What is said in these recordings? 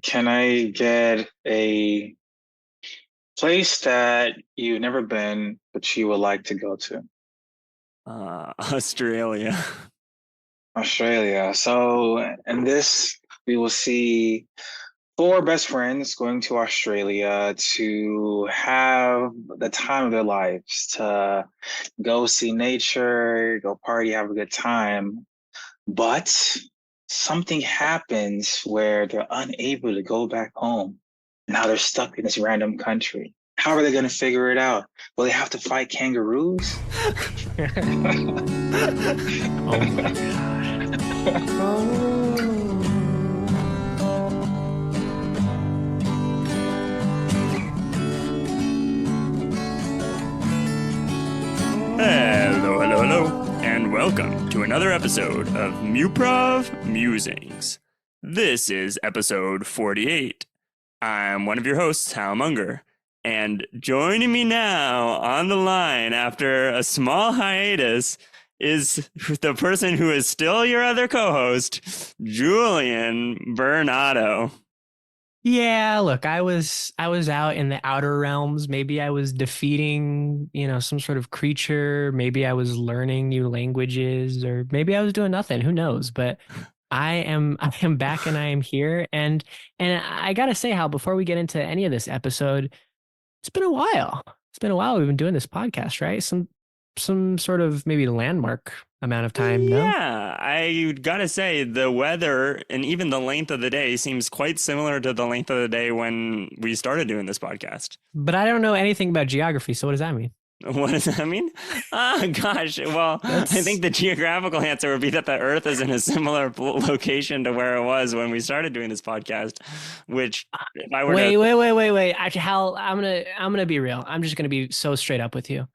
Can I get a place that you've never been, but you would like to go to? Australia. Australia. So, in this, we will see four best friends going to Australia to have the time of their lives, to go see nature, go party, have a good time. But something happens where they're unable to go back home. Now they're stuck in this random country. How are they going to figure it out? Will they have to fight kangaroos? Oh my gosh. Hello, hello, hello, and welcome to another episode of Muprov Musings. This is episode 48. I'm one of your hosts, Hal Munger, and joining me now on the line after a small hiatus is the person who is still your other co-host, Julian Bernardo. Yeah, look, I was out in the outer realms. Maybe I was defeating, some sort of creature. Maybe I was learning new languages, or maybe I was doing nothing. Who knows? But I am back and I am here. And I gotta say, Hal, before we get into any of this episode, it's been a while. It's been a while we've been doing this podcast, right? Some sort of maybe landmark amount of time, no? Yeah, I gotta say, the weather and even the length of the day seems quite similar to the length of the day when we started doing this podcast. But I don't know anything about geography, so what does that mean? What does that mean? Oh, gosh. Well, I That's think the geographical answer would be that the Earth is in a similar location to where it was when we started doing this podcast, which, if I were to. wait. Actually, Hal, I'm gonna be real. I'm just gonna be so straight up with you.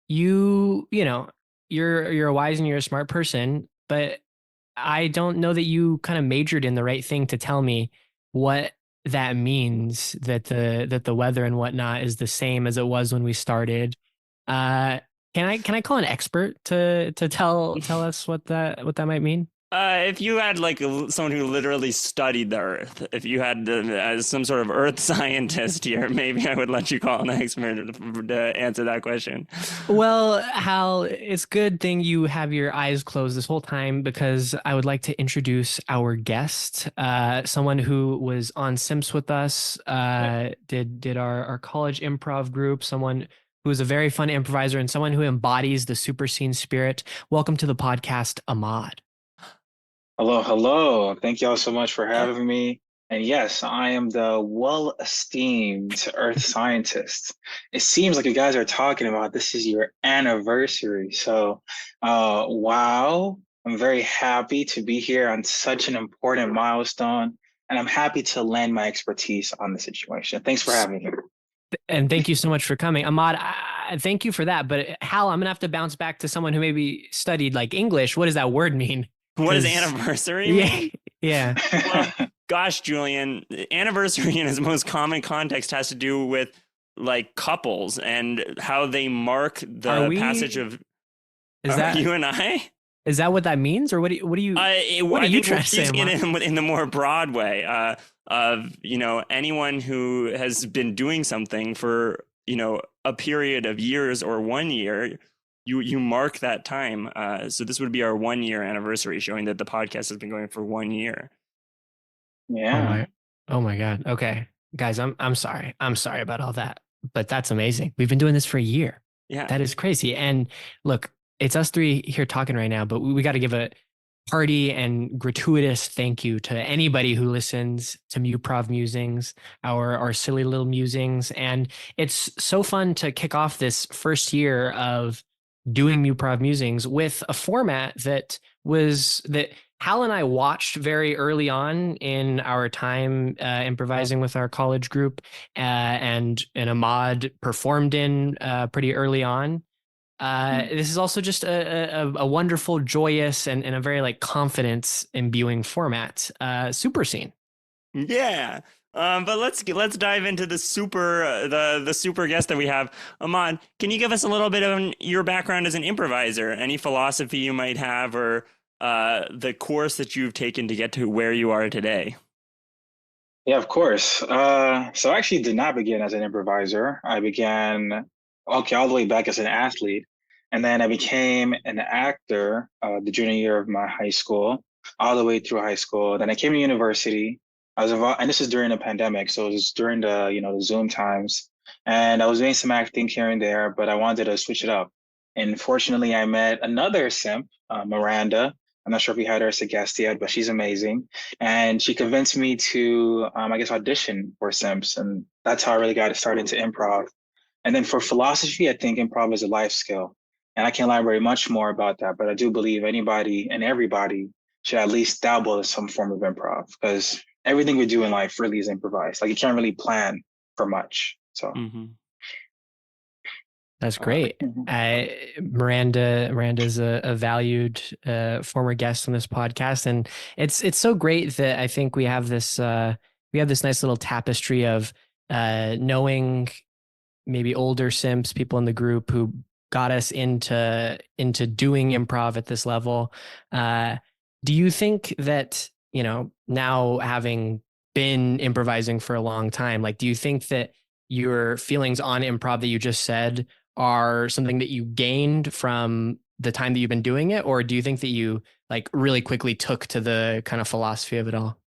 You're a wise and you're a smart person, but I don't know that you kind of majored in the right thing to tell me what that means that the weather and whatnot is the same as it was when we started. Uh, can I call an expert to tell us what that might mean? If you had like someone who literally studied the Earth, if you had some sort of Earth scientist here, maybe I would let you call an expert to answer that question. Well, Hal, it's good thing you have your eyes closed this whole time because I would like to introduce our guest, someone who was on Simps with us, did our college improv group, someone who is a very fun improviser and someone who embodies the super scene spirit. Welcome to the podcast, Ahmad. Hello, hello. Thank y'all so much for having me. And yes, I am the well-esteemed earth scientist. It seems like you guys are talking about this is your anniversary. So, wow, I'm very happy to be here on such an important milestone. And I'm happy to lend my expertise on the situation. Thanks for having me here. And thank you so much for coming. Ahmad, thank you for that. But Hal, I'm gonna have to bounce back to someone who maybe studied like English. What does that word mean? What does Because anniversary yeah, mean? yeah. Well, gosh, Julian, anniversary in its most common context has to do with like couples and how they mark Are the passage we? of Is that you and I. is that what that means, or what are I you think we're trying to say, using it Ahmad? in the more broad way of anyone who has been doing something for a period of years or 1 year. You mark that time. So this would be our 1 year anniversary, showing that the podcast has been going for 1 year. Oh Yeah. my, oh my God. Okay, guys, I'm sorry. I'm sorry about all that, but that's amazing. We've been doing this for a year. Yeah. That is crazy. And look, it's us three here talking right now, but we got to give a hearty and gratuitous thank you to anybody who listens to Muprov Musings, our silly little musings. And it's so fun to kick off this first year of doing Muprov Musings with a format that Hal and I watched very early on in our time improvising with our college group, and Ahmad performed in pretty early on. This is also just a wonderful, joyous, and a very like confidence imbuing format. Super scene. Yeah. But let's dive into the super guest that we have. Ahmad, can you give us a little bit of your background as an improviser? Any philosophy you might have, or the course that you've taken to get to where you are today? Yeah, of course. So I actually did not begin as an improviser. I began, okay, all the way back as an athlete. And then I became an actor the junior year of my high school, all the way through high school. Then I came to university. I was involved, and this is during the pandemic, so it was during the Zoom times. And I was doing some acting here and there, but I wanted to switch it up. And fortunately, I met another simp, Miranda. I'm not sure if we had her as a guest yet, but she's amazing, and she convinced me to I guess audition for Simps, and that's how I really got started into improv. And then for philosophy, I think improv is a life skill, and I can elaborate much more about that, but I do believe anybody and everybody should at least dabble in some form of improv, because everything we do in life really is improvised. Like you can't really plan for much. So Mm-hmm. That's great. mhm. Miranda's a valued former guest on this podcast, and it's so great that I think we have this nice little tapestry of knowing maybe older simps, people in the group who got us into doing improv at this level. Uh, do you think that, now having been improvising for a long time, like, do you think that your feelings on improv that you just said are something that you gained from the time that you've been doing it, or do you think that you like really quickly took to the kind of philosophy of it all?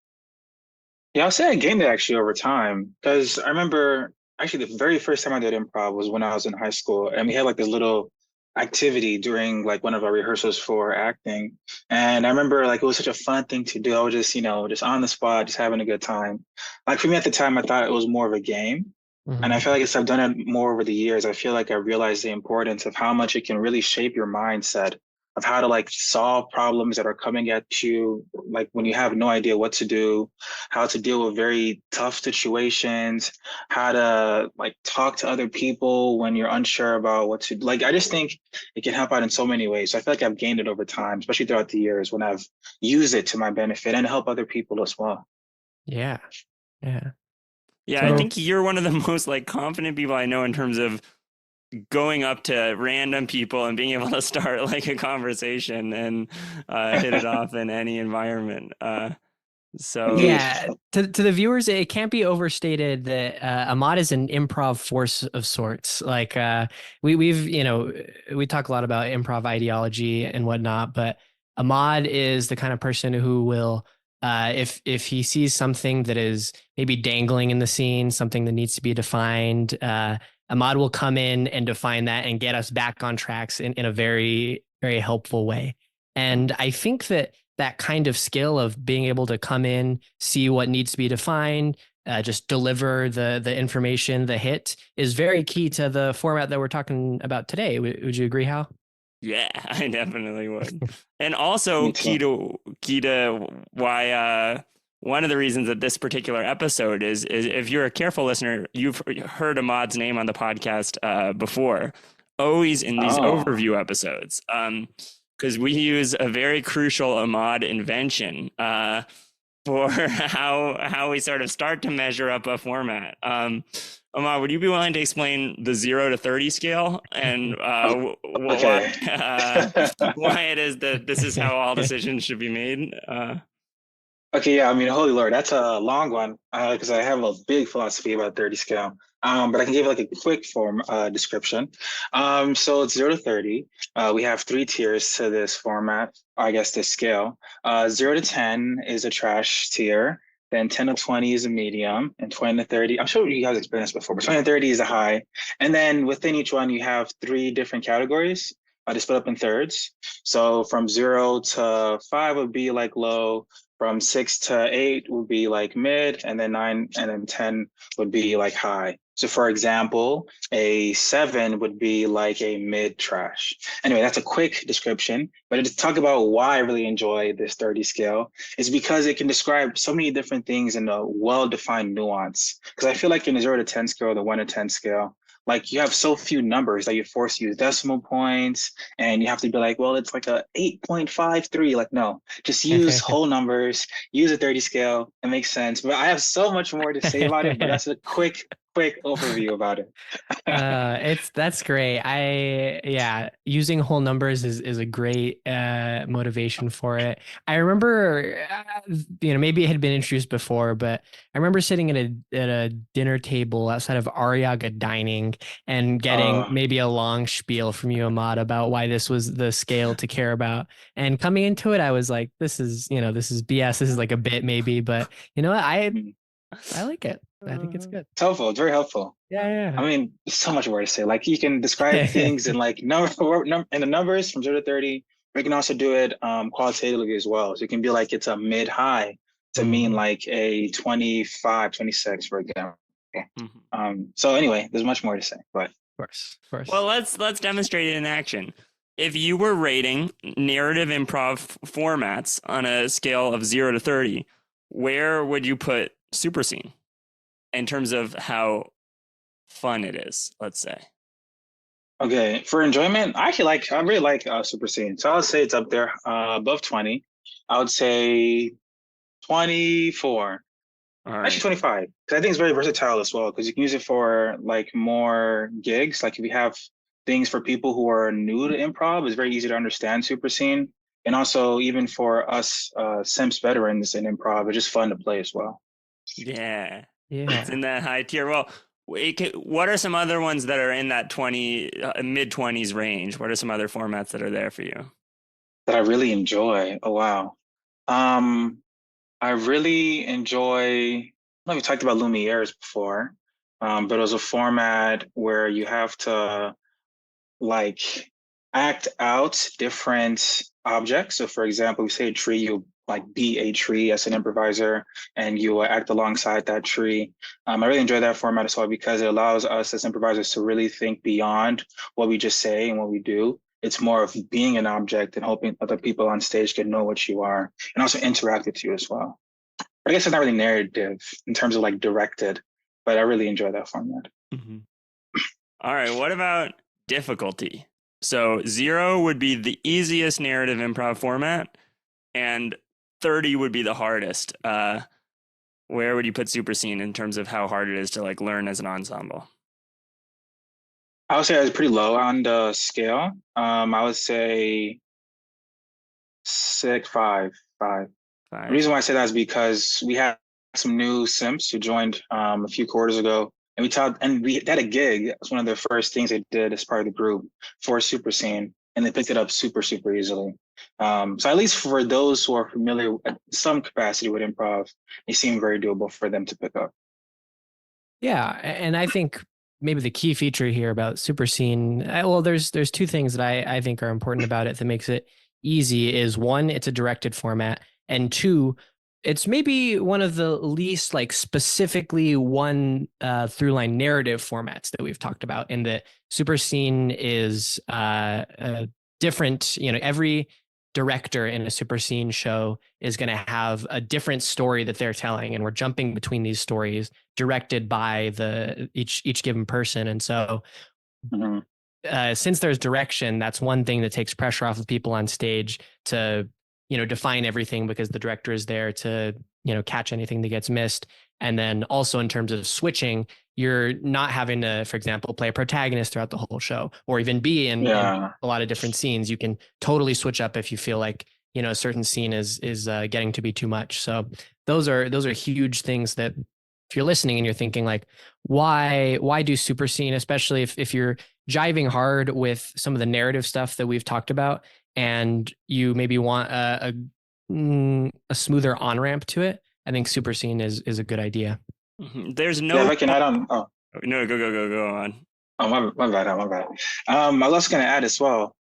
Yeah, I'll say I gained it actually over time, because I remember actually the very first time I did improv was when I was in high school, and we had like this little activity during like one of our rehearsals for acting. And I remember like it was such a fun thing to do. I was just, just on the spot, just having a good time. Like for me at the time, I thought it was more of a game. And I Mhm. feel like as I've done it more over the years, I feel like I realized the importance of how much it can really shape your mindset of how to like solve problems that are coming at you, like when you have no idea what to do, how to deal with very tough situations, how to like talk to other people when you're unsure about what to like. I just think it can help out in so many ways. So I feel like I've gained it over time, especially throughout the years when I've used it to my benefit and help other people as well. Yeah. Yeah. Yeah, I So think you're one of the most like confident people I know in terms of going up to random people and being able to start like a conversation and hit it off in any environment. So Indeed. yeah, to the viewers, it can't be overstated that Ahmad is an improv force of sorts. Like we've we talk a lot about improv ideology and whatnot, but Ahmad is the kind of person who will if he sees something that is maybe dangling in the scene, something that needs to be defined, Ahmad will come in and define that and get us back on tracks in a very, very helpful way. And I think that that kind of skill of being able to come in, see what needs to be defined, just deliver the information, the hit is very key to the format that we're talking about today. Would you agree, Hal? yeah, I definitely would. And Me also too. key to why one of the reasons that this particular episode is if you're a careful listener, you've heard Ahmad's name on the podcast before, always in these Oh. overview episodes. Because we use a very crucial Ahmad invention for how we sort of start to measure up a format. Ahmad, would you be willing to explain the 0 to 30 scale and why Okay. why it is that this is how all decisions should be made? Okay, yeah, I mean, holy Lord, that's a long one because I have a big philosophy about 30 scale. But I can give like a quick form description. So it's 0 to 30. We have three tiers to this format, I guess this scale. 0 to 10 is a trash tier. Then 10 to 20 is a medium, and 20 to 30. I'm sure you guys experienced this before, but 20 to 30 is a high. And then within each one, you have three different categories. They split up in thirds. So from 0 to 5 would be like low, from 6 to 8 would be like mid, and then 9 and then 10 would be like high. So for example, a 7 would be like a mid trash. Anyway, that's a quick description, but to talk about why I really enjoy this 30 scale is because it can describe so many different things in a well-defined nuance. Because I feel like in the 0 to 10 scale, the 1 to 10 scale, like you have so few numbers that you're forced to use decimal points, and you have to be like, well, it's like a 8.53. Like, no, just use whole numbers, use a 30 scale. It makes sense. But I have so much more to say about it, but that's a quick quick overview about it. That's great. Using whole numbers is a great motivation for it. I remember maybe it had been introduced before, but I remember sitting at a dinner table outside of Ariaga Dining and getting Uh, maybe a long spiel from you, Ahmad, about why this was the scale to care about. And coming into it, I was like, this is BS. This is like a bit maybe, but you know what? I like it. I think it's good. it's helpful. It's very helpful. I Yeah, mean, there's so much more to say. Like you can describe yeah. things in like in the numbers from 0 to 30. We can also do it qualitatively as well. So it can be like it's a mid-high to mean Mhm. like a 25, 26, for example. Mhm. So anyway, there's much more to say, but Of course. Well, let's demonstrate it in action. If you were rating narrative improv formats on a scale of 0 to 30, where would you put SuperScene in terms of how fun it is? Let's say. okay. For enjoyment, I really like SuperScene. So I would say it's up there above 20. I would say 24. All Actually, right. 25. Because I think it's very versatile as well. Because you can use it for like more gigs. Like if you have things for people who are new to improv, it's very easy to understand super scene. And also even for us Simps veterans in improv, it's just fun to play as well. Yeah, it's Yeah. in that high tier. Well, what are some other ones that are in that 20 mid 20s range? What are some other formats that are there for you? That I really enjoy. Oh wow. Um, I really enjoy. I know we talked about Lumiere's before, but it was a format where you have to like act out different objects. So, for example, we say a tree, you like be a tree as an improviser, and you act alongside that tree. I really enjoy that format as well because it allows us as improvisers to really think beyond what we just say and what we do. It's more of being an object and hoping other people on stage can know what you are and also interact with you as well. But I guess it's not really narrative in terms of like directed, but I really enjoy that format. Mhm. All right. What about difficulty? So 0 would be the easiest narrative improv format, and 30 would be the hardest. Where would you put Super Scene in terms of how hard it is to like learn as an ensemble? I would say I was pretty low on the scale. I would say six, five, five. The Five. reason why I say that is because we had some new simps who joined a few quarters ago, and we had a gig. It's one of the first things they did as part of the group for Super Scene, and they picked it up super, super easily. So at least for those who are familiar at some capacity with improv, it seemed very doable for them to pick up. Yeah, and I think maybe the key feature here about Super Scene, well, there's two things that I think are important about it that makes it easy is one, it's a directed format, and two, it's maybe one of the least like specifically one through line narrative formats that we've talked about. In that Super Scene is different, every director in a super scene show is going to have a different story that they're telling, and we're jumping between these stories directed by the each given person. And so Mhm. since there's direction, that's one thing that takes pressure off of people on stage to define everything, because the director is there to catch anything that gets missed. And then also in terms of switching, you're not having to, for example, play a protagonist throughout the whole show or even be in Yeah. a lot of different scenes. You can totally switch up if you feel like a certain scene is getting to be too much. So those are huge things that if you're listening and you're thinking like, why do super scene, especially if you're jiving hard with some of the narrative stuff that we've talked about, and you maybe want a smoother on ramp to it, I think super scene is a good idea. Mhm. There's Yeah, if no. I can add on. Oh, No, go on. oh, my bad, my bad. I was also gonna add as well.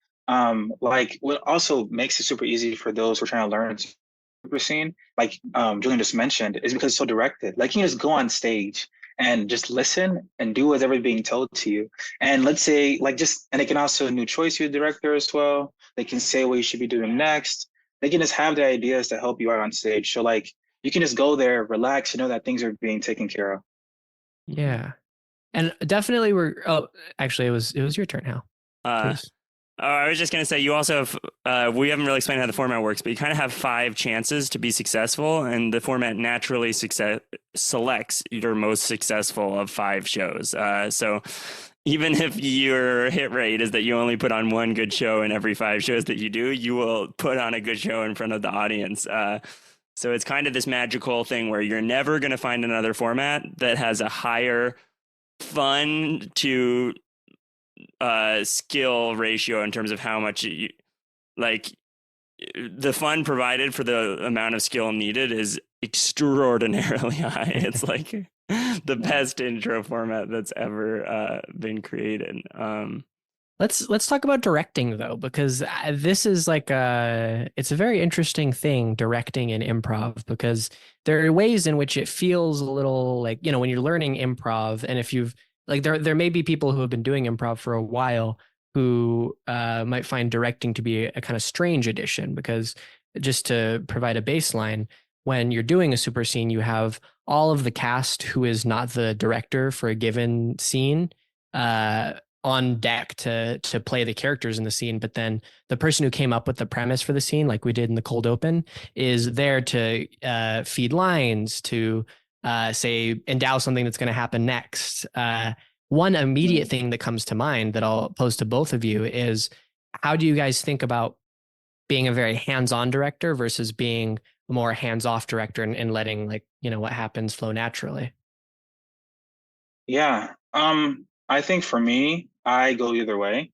Like what also makes it super easy for those who are trying to learn super scene, like Julian just mentioned, is because it's so directed. Like you can just go on stage and just listen and do whatever's being told to you. And let's say like just and they can also new choice your director as well. They can say what you should be doing next. They can just have the ideas to help you out on stage. So like you can just go there, relax, and know that things are being taken care of. Mhm. Yeah. And definitely actually it was your turn, Hal. Uh, Please. I was just going to say, you also have, we haven't really explained how the format works, but you kind of have 5 chances to be successful, and the format naturally selects your most successful of 5 shows. So even if your hit rate is that you only put on one good show in every 5 shows that you do, you will put on a good show in front of the audience. So it's kind of this magical thing where you're never going to find another format that has a higher fun to skill ratio in terms of how much you like. The fun provided for the amount of skill needed is extraordinarily high. It's like the best intro format that's ever been created. Let's talk about directing though, because this is like it's a very interesting thing, directing in improv, because there are ways in which it feels a little like, when you're learning improv, and if you've like there may be people who have been doing improv for a while who might find directing to be a kind of strange addition, because just to provide a baseline, when you're doing a super scene, you have all of the cast who is not the director for a given scene on deck to play the characters in the scene, but then the person who came up with the premise for the scene, like we did in the cold open, is there to feed lines, to say endow something that's going to happen next. One immediate thing that comes to mind that I'll pose to both of you is, how do you guys think about being a very hands-on director versus being a more hands-off director, and letting what happens flow naturally? Yeah. I think for me, I go either way.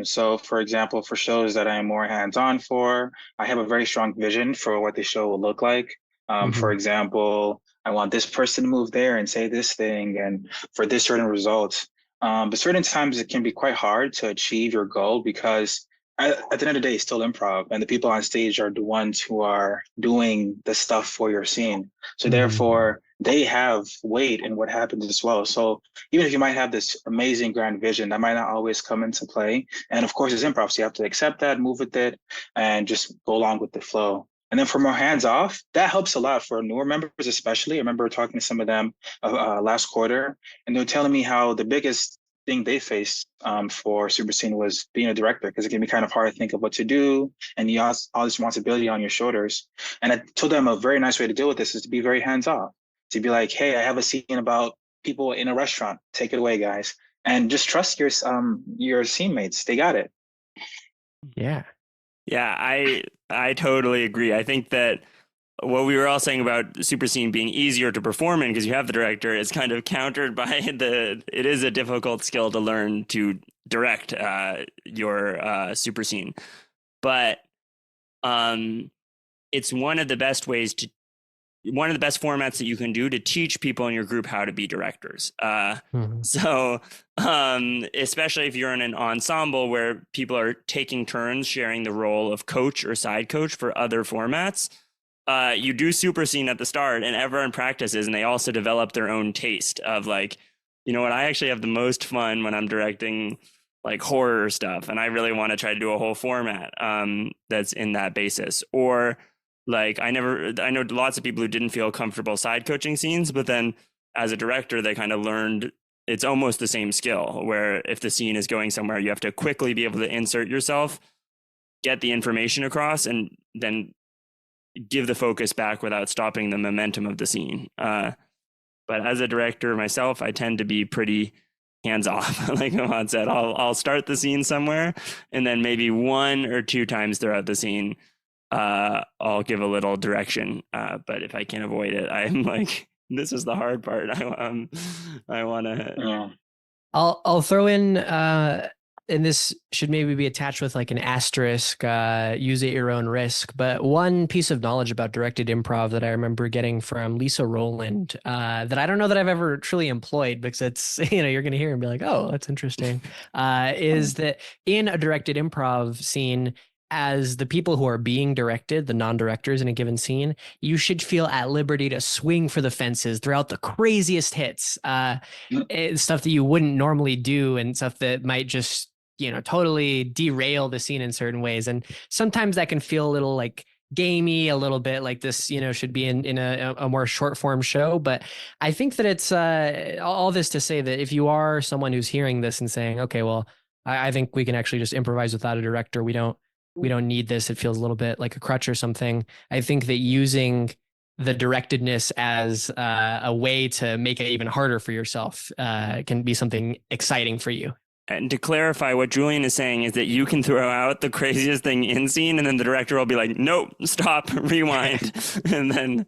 So for example, for shows that I'm more hands-on for, I have a very strong vision for what the show will look like. For Mm-hmm. example, I want this person to move there and say this thing and for this certain result. But certain times it can be quite hard to achieve your goal because at the end of the day, it's still improv, and the people on stage are the ones who are doing the stuff for your scene. So Mm-hmm. therefore, they have weight in what happens as well. So even if you might have this amazing grand vision, that might not always come into play. And of course, it's improv, so you have to accept that, move with it, and just go along with the flow. And then for more hands off, that helps a lot for newer members, especially. I remember talking to some of them last quarter, and they were telling me how the biggest thing they faced for SuperScene was being a director, because it can be kind of hard to think of what to do, and you have all this responsibility on your shoulders. And I told them a very nice way to deal with this is to be very hands off, to be like, hey, I have a scene about people in a restaurant. Take it away, guys, and just trust your teammates. They got it. Yeah. Yeah, I totally agree. I think that what we were all saying about super scene being easier to perform in because you have the director is kind of countered by it is a difficult skill to learn to direct your super scene, but it's one of the best formats that you can do to teach people in your group how to be directors. Mm-hmm. So especially if you're in an ensemble where people are taking turns sharing the role of coach or side coach for other formats, you do super scene at the start and everyone practices and they also develop their own taste of like, you know what, I actually have the most fun when I'm directing like horror stuff and I really want to try to do a whole format that's in that basis. Or like I know lots of people who didn't feel comfortable side coaching scenes, but then as a director they kind of learned it's almost the same skill where if the scene is going somewhere you have to quickly be able to insert yourself, get the information across, and then give the focus back without stopping the momentum of the scene. But as a director myself, I tend to be pretty hands off. Like Ahmad said, I'll start the scene somewhere, and then maybe 1 or 2 times throughout the scene, I'll give a little direction. But if I can avoid it, I'm like, this is the hard part. I want to. Yeah. I'll throw in and this should maybe be attached with like an asterisk, use at your own risk. But one piece of knowledge about directed improv that I remember getting from Lisa Rowland, that I don't know that I've ever truly employed because it's, you're going to hear and be like, oh, that's interesting, is that in a directed improv scene, as the people who are being directed, the non-directors in a given scene, you should feel at liberty to swing for the fences throughout the craziest hits, stuff that you wouldn't normally do and stuff that might just totally derail the scene in certain ways. And sometimes that can feel a little like gamey, a little bit like this should be in a more short form show. But I think that it's all this to say that if you are someone who's hearing this and saying, okay, well, I think we can actually just improvise without a director. We don't need this. It feels a little bit like a crutch or something. I think that using the directedness as a way to make it even harder for yourself can be something exciting for you. And to clarify, what Julian is saying is that you can throw out the craziest thing in scene, and then the director will be like, "Nope, stop, rewind," and then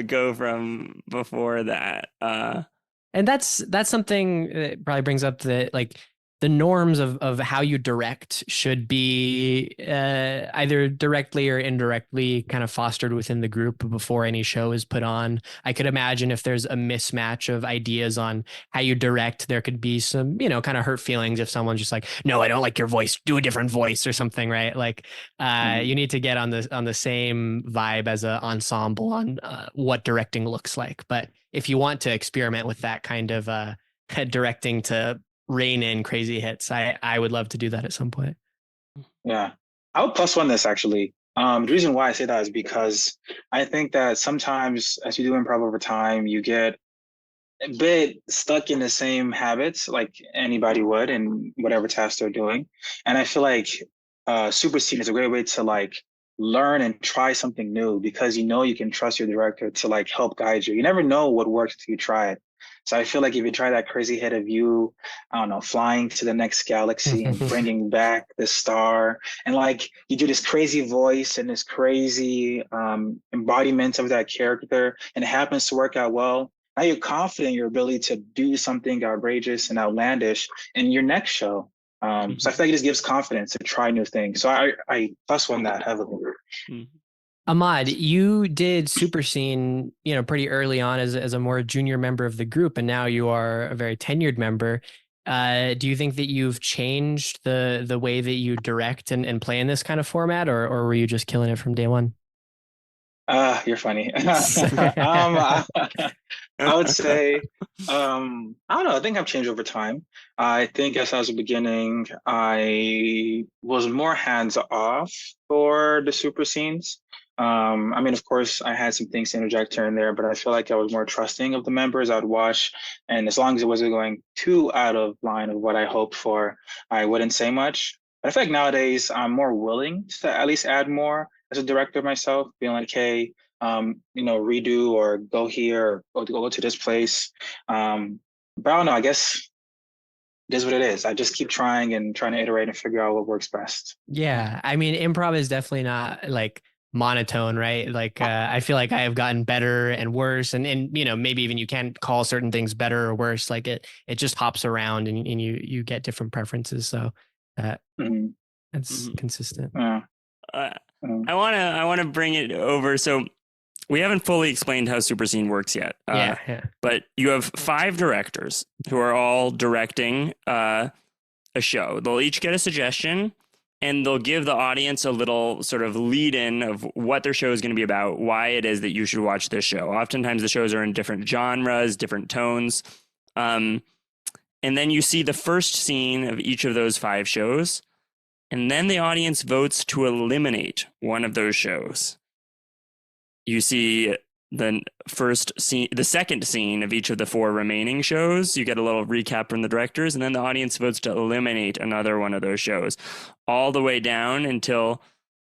go from before that. And that's something that probably brings up like the norms of how you direct should be either directly or indirectly kind of fostered within the group before any show is put on. I could imagine if there's a mismatch of ideas on how you direct, there could be some, kind of hurt feelings if someone's just like, no, I don't like your voice, do a different voice or something, right? Like you need to get on the same vibe as an ensemble on what directing looks like. But if you want to experiment with that kind of directing to rein in crazy hits, I would love to do that at some point. Yeah, I would plus one this actually. The reason why I say that is because I think that sometimes as you do improv over time, you get a bit stuck in the same habits like anybody would in whatever task they're doing. And I feel like SuperScene is a great way to like learn and try something new because you can trust your director to like help guide you. You never know what works until you try it. So I feel like if you try that crazy hit of you, I don't know, flying to the next galaxy and bringing back the star, and like you do this crazy voice and this crazy embodiment of that character, and it happens to work out well. Now you're confident in your ability to do something outrageous and outlandish in your next show. So I feel like it just gives confidence to try new things. So I plus one that heavily. Ahmad, you did SuperScene, pretty early on as a more junior member of the group, and now you are a very tenured member. Do you think that you've changed the way that you direct and play in this kind of format, or were you just killing it from day one? You're funny. I would say, I don't know. I think I've changed over time. I think as I was beginning, I was more hands off for the super scenes. I mean, of course, I had some things to interject here and there, but I feel like I was more trusting of the members. I'd watch, and as long as it wasn't going too out of line of what I hoped for, I wouldn't say much. But I feel like nowadays I'm more willing to at least add more as a director myself, being like, hey, redo or go here or go to this place. But I don't know, I guess it is what it is. I just keep trying and trying to iterate and figure out what works best. Yeah, I mean, improv is definitely not like monotone, right? Like I feel like I have gotten better and worse, and maybe even you can't call certain things better or worse. Like it just hops around, and you get different preferences. So that's consistent. I wanna bring it over. So we haven't fully explained how SuperScene works yet. Yeah. But you have 5 directors who are all directing a show. They'll each get a suggestion, and they'll give the audience a little sort of lead in of what their show is going to be about, why it is that you should watch this show. Oftentimes the shows are in different genres, different tones. And then you see the first scene of each of those 5 shows. And then the audience votes to eliminate one of those shows. You see the second scene of each of the 4 remaining shows. You get a little recap from the directors, and then the audience votes to eliminate another one of those shows, all the way down until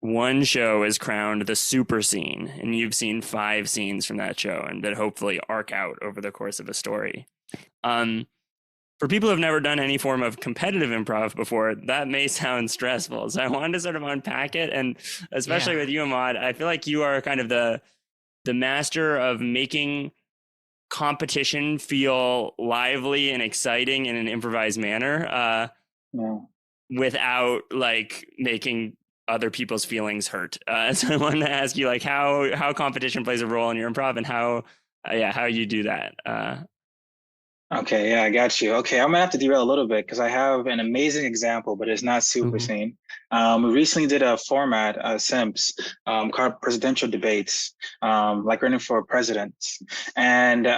one show is crowned the super scene, and you've seen 5 scenes from that show, and that hopefully arc out over the course of a story. For people who have never done any form of competitive improv before, that may sound stressful. So I wanted to sort of unpack it. And especially with you, Ahmad, I feel like you are kind of the master of making competition feel lively and exciting in an improvised manner without like making other people's feelings hurt. So I wanted to ask you like how competition plays a role in your improv and how you do that. Okay, yeah, I got you. Okay, I'm gonna have to derail a little bit because I have an amazing example, but it's not super sane. We recently did a format, Simps, called presidential debates, like running for president. And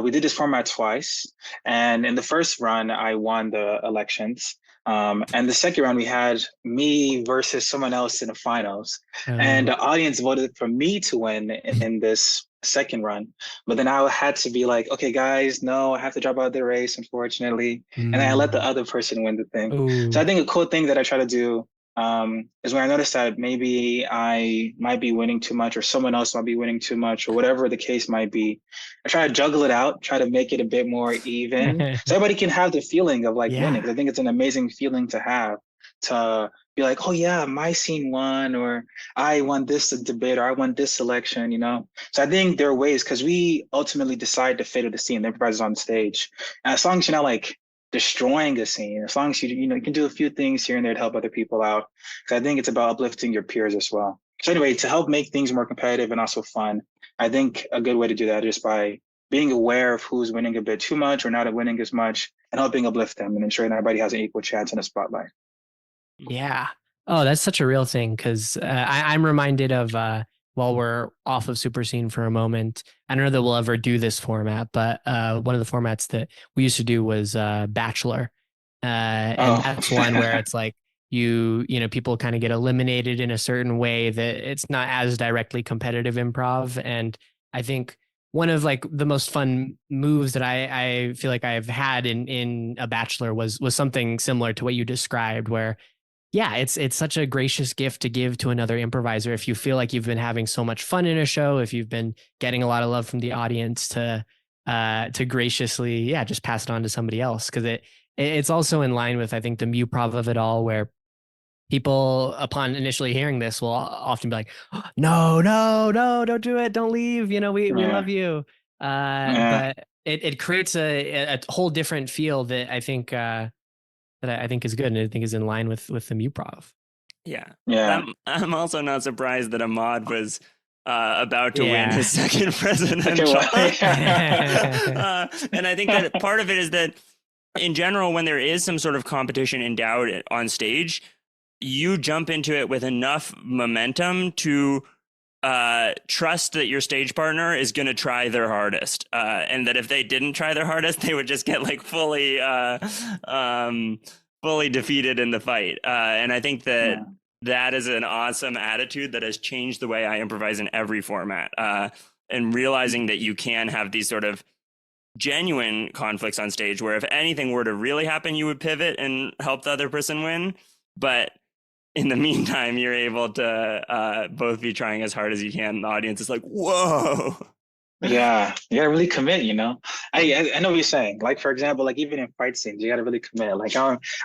we did this format twice. And in the first run, I won the elections. And the second round, we had me versus someone else in the finals. And Oh. the audience voted for me to win in this second run. But then I had to be like, okay, guys, no, I have to drop out of the race, unfortunately. And then I let the Mm. other person win the thing. So I Oh. think a cool thing that I try to do is when I notice that maybe I might be winning too much or someone else might be winning too much or whatever the case might be, I try to juggle it out, try to make it a bit more even so everybody can have the feeling of like winning. Yeah. 'Cause I think it's an amazing feeling to have to be like, oh yeah, my scene won, or I won this debate, or I won this selection, you know? So I think there are ways because we ultimately decide the fate of the scene, the improvisers on stage. And as long as you're not like destroying a scene, as long as you know you can do a few things here and there to help other people out. Because I think it's about uplifting your peers as well. So anyway, to help make things more competitive and also fun, I think a good way to do that is by being aware of who's winning a bit too much or not winning as much and helping uplift them and ensuring that everybody has an equal chance in the spotlight. Yeah. Oh, that's such a real thing because I'm reminded of while we're off of SuperScene for a moment. I don't know that we'll ever do this format, but one of the formats that we used to do was Bachelor, and Oh, that's one where it's like you know people kind of get eliminated in a certain way that it's not as directly competitive improv, and I think one of like the most fun moves that I feel like I've had in a Bachelor was something similar to what you described, where yeah, it's such a gracious gift to give to another improviser if you feel like you've been having so much fun in a show, if you've been getting a lot of love from the audience to graciously, yeah, just pass it on to somebody else. Cause it's also in line with, I think, the Muprov of it all, where people upon initially hearing this will often be like, "Oh, no, no, no, don't do it. Don't leave. You know, we yeah, love you. yeah, But it creates a whole different feel that I think is good and I think is in line with the Muprov. Yeah. yeah. I'm also not surprised that Ahmad was about to win Yeah. his second Okay, presidential. well, yeah, And I think that part of it is that in general, when there is some sort of competition and doubt on stage, you jump into it with enough momentum to trust that your stage partner is going to try their hardest, and that if they didn't try their hardest, they would just get like fully defeated in the fight. And I think that yeah, that is an awesome attitude that has changed the way I improvise in every format. And realizing that you can have these sort of genuine conflicts on stage where if anything were to really happen, you would pivot and help the other person win. But in the meantime, you're able to both be trying as hard as you can. The audience is like, whoa. yeah. You gotta really commit, you know. I know what you're saying. Like for example, like even in fight scenes, you gotta really commit. Like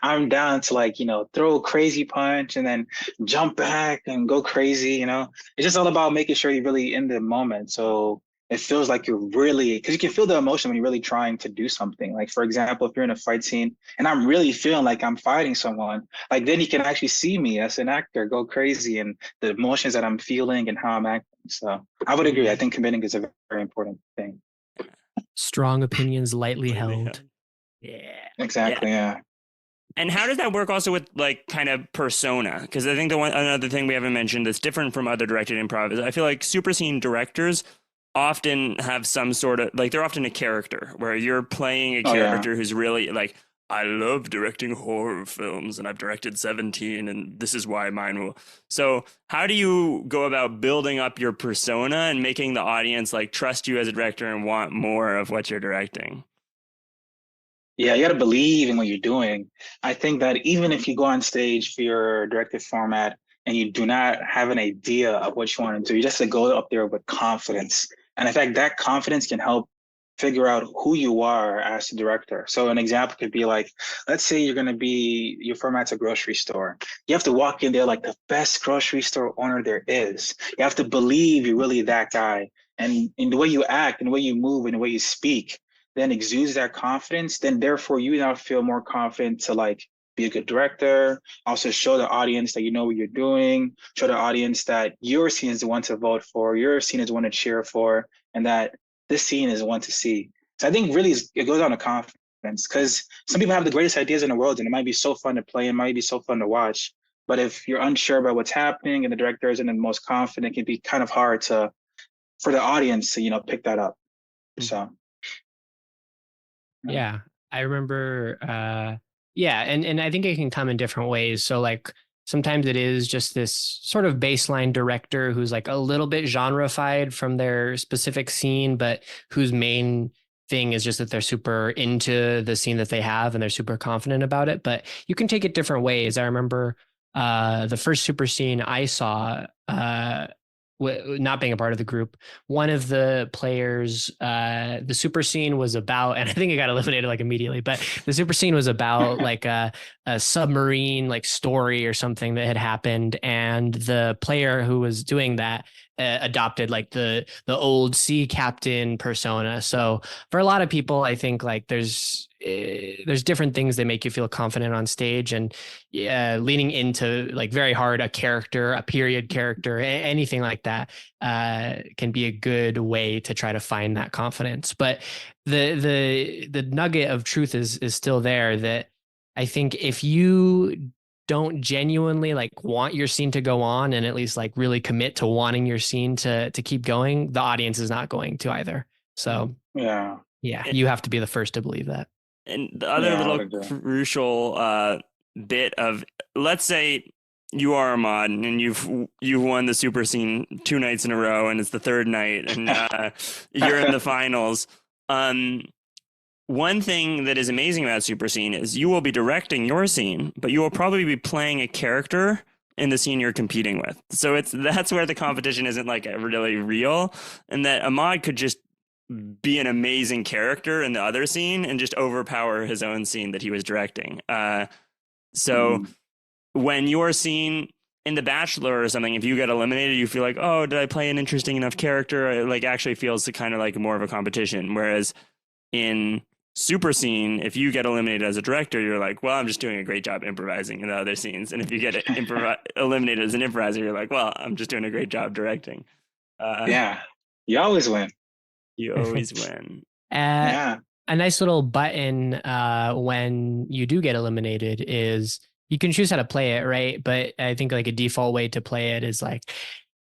I'm down to like throw a crazy punch and then jump back and go crazy. You know, it's just all about making sure you're really in the moment. So it feels like you're really because you can feel the emotion when you're really trying to do something. Like for example, if you're in a fight scene and I'm really feeling like I'm fighting someone, like then you can actually see me as an actor go crazy and the emotions that I'm feeling and how I'm acting. So I would agree. I Mm. think committing is a very important thing. Strong opinions lightly Completely. held. Yeah. Yeah. Exactly. Yeah. And how does that work also with like kind of persona? Because I think the one another thing we haven't mentioned that's different from other directed improv is I feel like super scene directors often have some sort of like they're often a character where you're playing a Oh yeah. character who's really like I love directing horror films and I've directed 17 and this is why mine will. So, how do you go about building up your persona and making the audience like trust you as a director and want more of what you're directing? Yeah, you got to believe in what you're doing. I think that even if you go on stage for your directed format and you do not have an idea of what you want to do, you just have to go up there with confidence. And in fact, that confidence can help figure out who you are as a director. So an example could be like, let's say you're going to be, your format's a grocery store. You have to walk in there like the best grocery store owner there is. You have to believe you're really that guy. And in the way you act and the way you move and the way you speak, then exudes that confidence, then therefore you now feel more confident to like be a good director, also show the audience that you know what you're doing, show the audience that your scene is the one to vote for, your scene is the one to cheer for, and that this scene is the one to see. So I think really it goes on to confidence because some people have the greatest ideas in the world and it might be so fun to play and might be so fun to watch. But if you're unsure about what's happening and the director isn't the most confident, it can be kind of hard to for the audience to, pick that up. So yeah. Yeah. I remember Yeah, and I think it can come in different ways. So like sometimes it is just this sort of baseline director who's like a little bit genreified from their specific scene, but whose main thing is just that they're super into the scene that they have and they're super confident about it. But you can take it different ways. I remember the first super scene I saw, not being a part of the group, one of the players, the super scene was about, and I think it got eliminated like immediately, but the super scene was about like a submarine like story or something that had happened, and the player who was doing that adopted like the old sea captain persona. So for a lot of people, I think like there's different things that make you feel confident on stage, and leaning into like very hard a character, a period character, anything like that can be a good way to try to find that confidence. But the nugget of truth is still there, that I think if you don't genuinely like want your scene to go on and at least like really commit to wanting your scene to keep going, the audience is not going to either. So Yeah. yeah, you have to be the first to believe that. And the other Yeah, I little would agree. crucial bit of, let's say you are Ahmad and you've won the super scene 2 nights in a row and it's the third night and you're in the finals. One thing that is amazing about super scene is you will be directing your scene, but you will probably be playing a character in the scene you're competing with. So that's where the competition isn't like really real, and that Ahmad could just be an amazing character in the other scene and just overpower his own scene that he was directing. So when your scene in The Bachelor or something, if you get eliminated, you feel like, oh, did I play an interesting enough character? It like actually feels kind of like more of a competition. Whereas in super scene, if you get eliminated as a director, you're like, well, I'm just doing a great job improvising in the other scenes. And if you get eliminated as an improviser, you're like, well, I'm just doing a great job directing. Yeah. You always win. You always win. Yeah. A nice little button when you do get eliminated is you can choose how to play it, right? But I think like a default way to play it is like,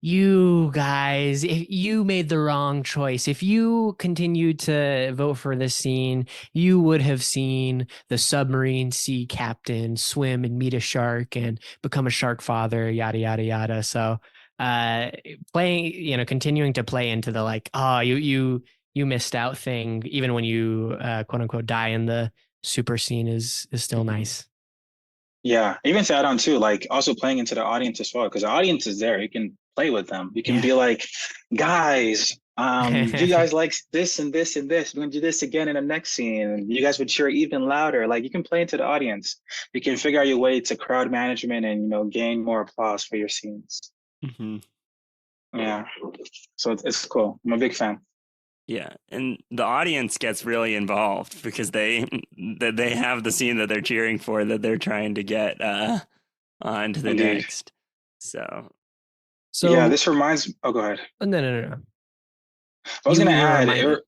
you guys, if you made the wrong choice, if you continued to vote for this scene, you would have seen the submarine sea captain swim and meet a shark and become a shark father, yada, yada, yada. So playing, continuing to play into the like, oh, you missed out thing, even when you quote unquote die in the super scene is still nice. Yeah. Even to add on too, like also playing into the audience as well, because the audience is there. You can play with them. You can Yeah. be like, guys, you guys like this and this and this. We're gonna do this again in the next scene. And you guys would cheer even louder. Like you can play into the audience. You can figure out your way to crowd management and gain more applause for your scenes. Mm-hmm. Yeah. So it's cool. I'm a big fan. Yeah, and the audience gets really involved because they have the scene that they're cheering for, that they're trying to get on to the Indeed. next. So Yeah, this reminds. Oh, go ahead. No. I was You gonna were add. reminded.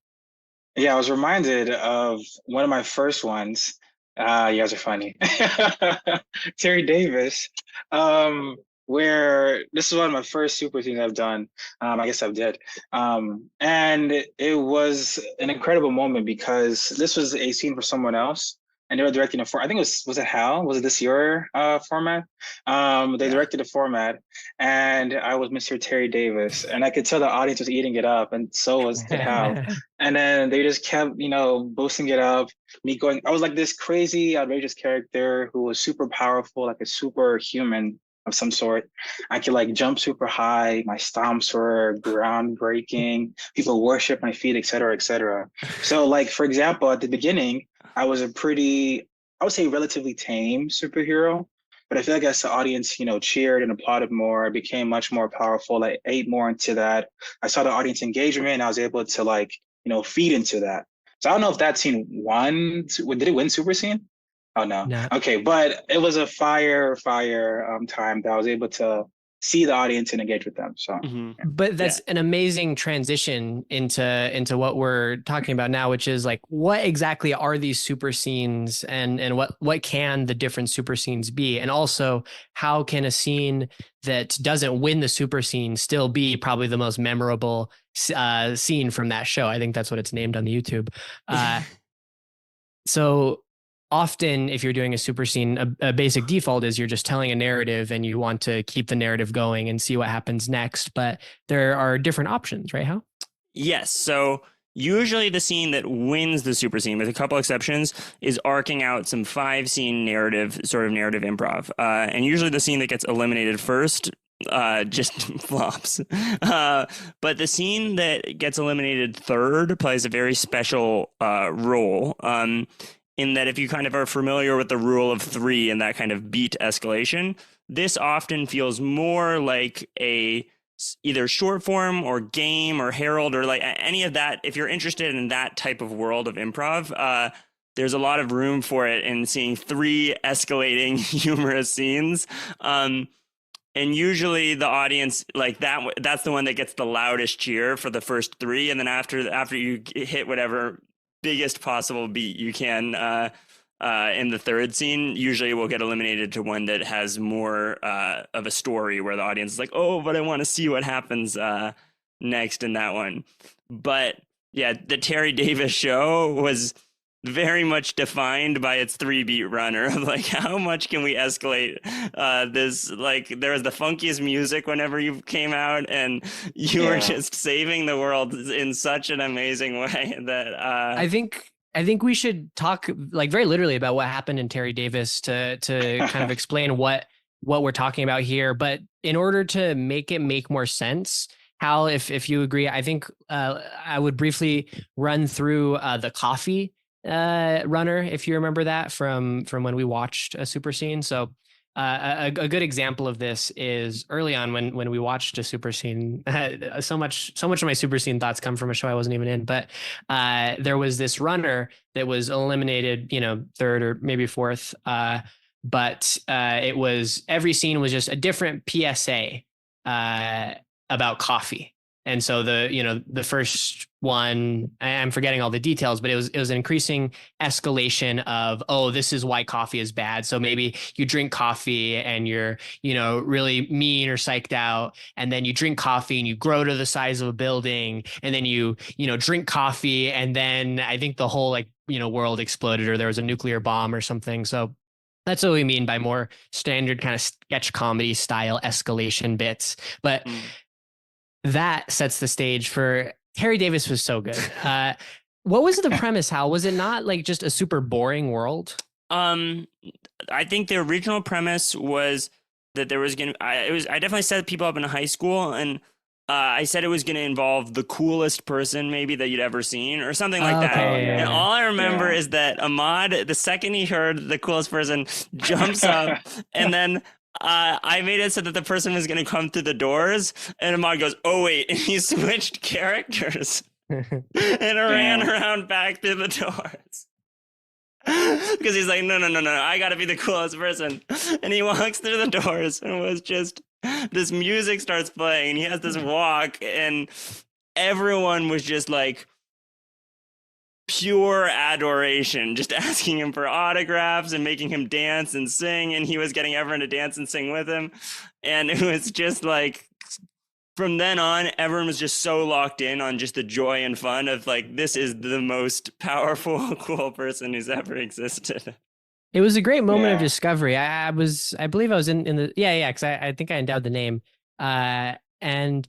Yeah, I was reminded of one of my first ones. You guys are funny. Terry Davis, where this is one of my first super things I've done. I guess I've did. And it was an incredible moment because this was a scene for someone else. And they were directing I think was it Hal? Was it this your format? They yeah. directed a format and I was Mr. Terry Davis. And I could tell the audience was eating it up, and so was Hal. And then they just kept, boosting it up. Me going, I was like this crazy, outrageous character who was super powerful, like a superhuman of some sort. I could like jump super high. My stomps were groundbreaking. People worship my feet, et cetera, et cetera. So, like, for example, at the beginning, I was a pretty, I would say, relatively tame superhero. But I feel like as the audience, cheered and applauded more, I became much more powerful. I ate more into that. I saw the audience engagement, and I was able to like feed into that. So I don't know if that scene won. Did it win Super Scene? Oh no. No. Okay, but it was a fire time that I was able to see the audience and engage with them. So Mm-hmm. But that's an amazing transition into what we're talking about now, which is like, what exactly are these super scenes, and what can the different super scenes be, and also how can a scene that doesn't win the super scene still be probably the most memorable scene from that show? I think that's what it's named on the YouTube. So often if you're doing a super scene, a basic default is you're just telling a narrative and you want to keep the narrative going and see what happens next. But there are different options, right? How? Yes. So usually the scene that wins the super scene, with a couple exceptions, is arcing out some 5 scene narrative, sort of narrative improv. And usually the scene that gets eliminated first just flops. But the scene that gets eliminated third plays a very special role. In that, if you kind of are familiar with the rule of 3 and that kind of beat escalation, this often feels more like a either short form or game or herald or like any of that. If you're interested in that type of world of improv, there's a lot of room for it in seeing 3 escalating humorous scenes. And usually the audience, like that's the one that gets the loudest cheer for the first 3, and then after you hit whatever biggest possible beat you can in the third scene, usually we'll get eliminated to one that has more of a story where the audience is like, oh, but I want to see what happens next in that one. But yeah, the Terry Davis show was very much defined by its 3-beat runner of like, how much can we escalate this? Like, there was the funkiest music whenever you came out, and you were just saving the world in such an amazing way that I think we should talk like very literally about what happened in Terry Davis to kind of explain what we're talking about here. But in order to make it make more sense, Hal, if you agree, I think I would briefly run through the coffee runner, if you remember that from when we watched a super scene. So a good example of this is early on when we watched a super scene. So much of my super scene thoughts come from a show I wasn't even in, but there was this runner that was eliminated, third or maybe fourth. But it was, every scene was just a different PSA about coffee. And so the first one, I'm forgetting all the details, but it was an increasing escalation of, oh, this is why coffee is bad. So maybe you drink coffee and you're, really mean or psyched out. And then you drink coffee and you grow to the size of a building. And then you drink coffee. And then I think the whole world exploded, or there was a nuclear bomb or something. So that's what we mean by more standard kind of sketch comedy style escalation bits. But that sets the stage for Terry Davis was so good. What was the premise, Hal? Was it not like just a super boring world? I think the original premise was that there was I definitely set people up in a high school, and I said it was going to involve the coolest person maybe that you'd ever seen or something like that. Yeah. And all I remember is that Ahmad, the second he heard the coolest person, jumps up and then I made it so that the person was going to come through the doors, and Ahmad goes, oh, wait, and he switched characters and ran around back through the doors. Because he's like, no, I got to be the coolest person. And he walks through the doors, and it was just, this music starts playing, and he has this walk, and everyone was just like, pure adoration, just asking him for autographs and making him dance and sing, and he was getting everyone to dance and sing with him. And it was just like, from then on, everyone was just so locked in on just the joy and fun of like, this is the most powerful, cool person who's ever existed. It was a great moment of discovery. I believe I was in the because I think I endowed the name, and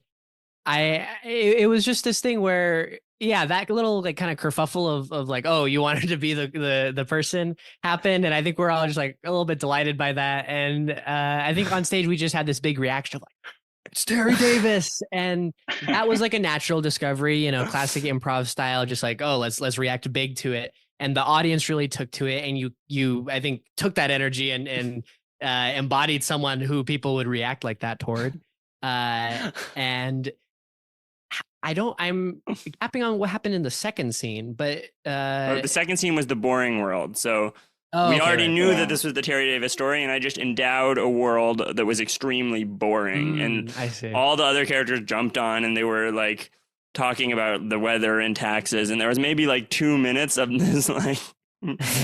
it was just this thing where that little like kind of kerfuffle of like, oh, you wanted to be the person happened, and I think we're all just like a little bit delighted by that. And I think on stage we just had this big reaction of like, it's Terry Davis, and that was like a natural discovery, classic improv style, just like, oh, let's react big to it. And the audience really took to it, and you I think took that energy and embodied someone who people would react like that toward. And I'm tapping on what happened in the second scene, but the second scene was the boring world. So we already knew that this was the Terry Davis story, and I just endowed a world that was extremely boring. And I see. All the other characters jumped on, and they were like talking about the weather and taxes, and there was maybe like 2 minutes of this like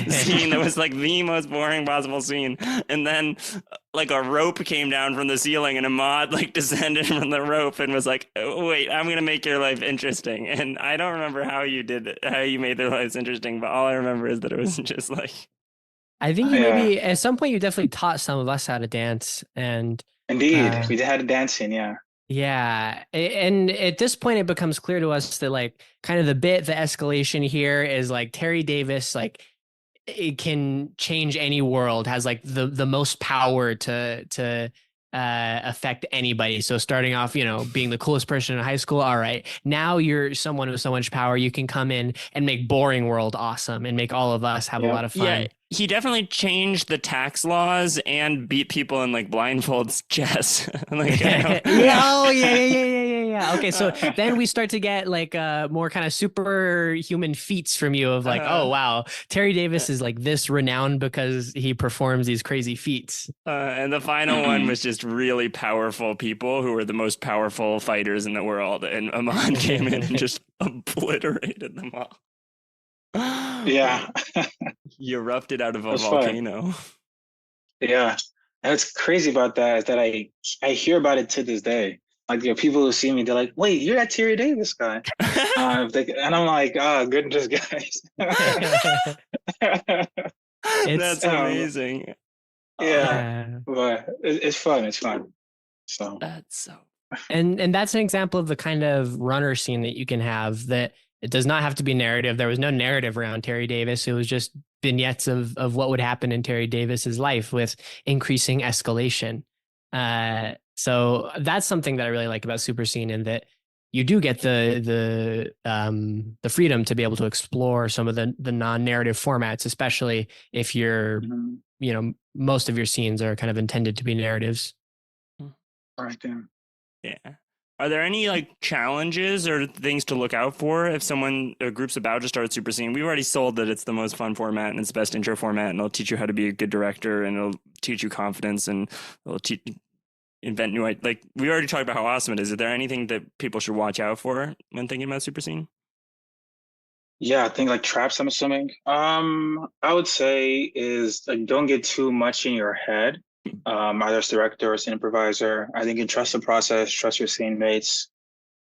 scene that was like the most boring possible scene, and then like a rope came down from the ceiling, and Ahmad like descended from the rope and was like, oh, wait, I'm gonna make your life interesting. And I don't remember how you did it, how you made their lives interesting, but all I remember is that it was just like I think you Yeah, maybe at some point you definitely taught some of us how to dance, and indeed. uh We had a dancing, yeah. yeah, and at this point it becomes clear to us that like kind of the escalation here is like Terry Davis like it can change any world, has like the most power to affect anybody. So starting off, being the coolest person in high school, all right, now you're someone with so much power, you can come in and make boring world awesome and make all of us have a Yep. lot of Yeah, fun. he definitely changed the tax laws and beat people in like blindfolds chess. Like I Yeah. Yeah. Oh, yeah, yeah, yeah, yeah, yeah, yeah. Okay, so then we start to get like more kind of superhuman feats from you of like, oh uh, wow, Terry Davis is like this renowned because he performs these crazy feats. and the final one Mhm. was just really powerful people who were the most powerful fighters in the world, and Amon came in and just obliterated them all. Yeah. He erupted out of a That's fun. volcano. Yeah. And what's crazy about that is that I hear about it to this day. Like, people who see me, they're like, "Wait, you're that Terry Davis guy?" And I'm like, "Oh, goodness, guys." It's That's um, amazing. Uh, yeah, yeah. but it's fun. It's fun. So, that's so. And that's an example of the kind of runner scene that you can have that it does not have to be narrative. There was no narrative around Terry Davis. It was just vignettes of what would happen in Terry Davis's life with increasing escalation. So that's something that I really like about SuperScene, in that you do get the freedom to be able to explore some of the non-narrative formats, especially if mhm. most of your scenes are kind of intended to be narratives. Right there. Yeah. Are there any like challenges or things to look out for if a group's about to start Super Scene? We've already sold that it's the most fun format and it's the best intro format, and it'll teach you how to be a good director, and it'll teach you confidence, and it'll invent like we already talked about how awesome it is. Is there anything that people should watch out for when thinking about Super Scene? Yeah, I think like traps, I'm assuming. I would say is like don't get too much in your head. Either as director or as an improviser. I think you trust the process, trust your scene mates.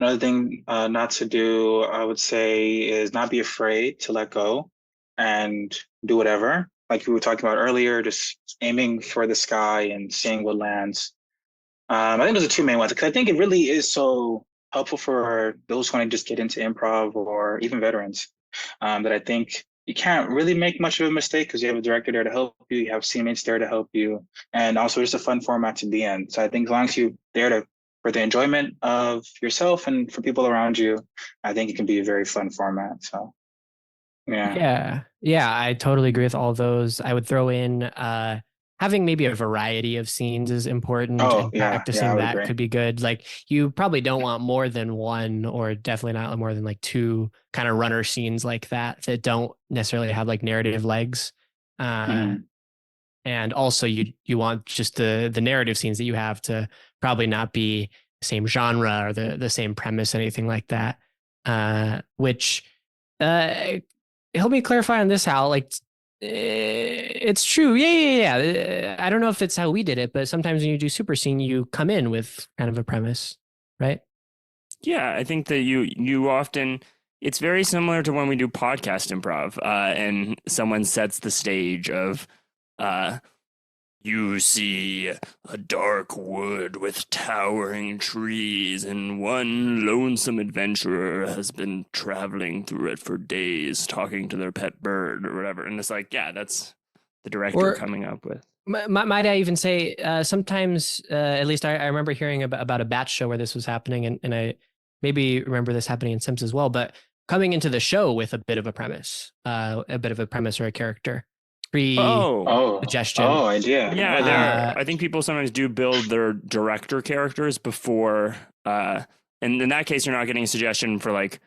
Another thing not to do, I would say, is not be afraid to let go and do whatever. Like we were talking about earlier, just aiming for the sky and seeing what lands. I think those are two main ones because I think it really is so helpful for those who want to just get into improv or even veterans. That I think you can't really make much of a mistake because you have a director there to help you, you have teammates there to help you, and also just a fun format to be in. So I think as long as you're there to for the enjoyment of yourself and for people around you, I think it can be a very fun format. So yeah. Yeah. Yeah, I totally agree with all those. I would throw in having maybe a variety of scenes is important, Oh and yeah, yeah, I practicing would that agree. could be good. Like you probably don't want more than one, or definitely not more than like two kind of runner scenes like that don't necessarily have like narrative legs. Uh Mhm. and also you want just the narrative scenes that you have to probably not be the same genre or the same premise, anything like that. Which uh help me clarify on this, Hal. Like it's true. Yeah, yeah, yeah. I don't know if it's how we did it, but sometimes when you do super scene, you come in with kind of a premise, right? Yeah, I think that you often it's very similar to when we do podcast improv, and someone sets the stage of uh, you see a dark wood with towering trees, and one lonesome adventurer has been traveling through it for days, talking to their pet bird or whatever. And it's like, yeah, that's the director Or coming up with. might I even say, sometimes, at least I remember hearing about a batch show where this was happening, and I maybe remember this happening in Sims as well, but coming into the show with a bit of a premise or a character, Oh, pre-suggestion. I yeah, didn't know there. Uh, that. I think people sometimes do build their director characters before, and in that case, you're not getting a suggestion for like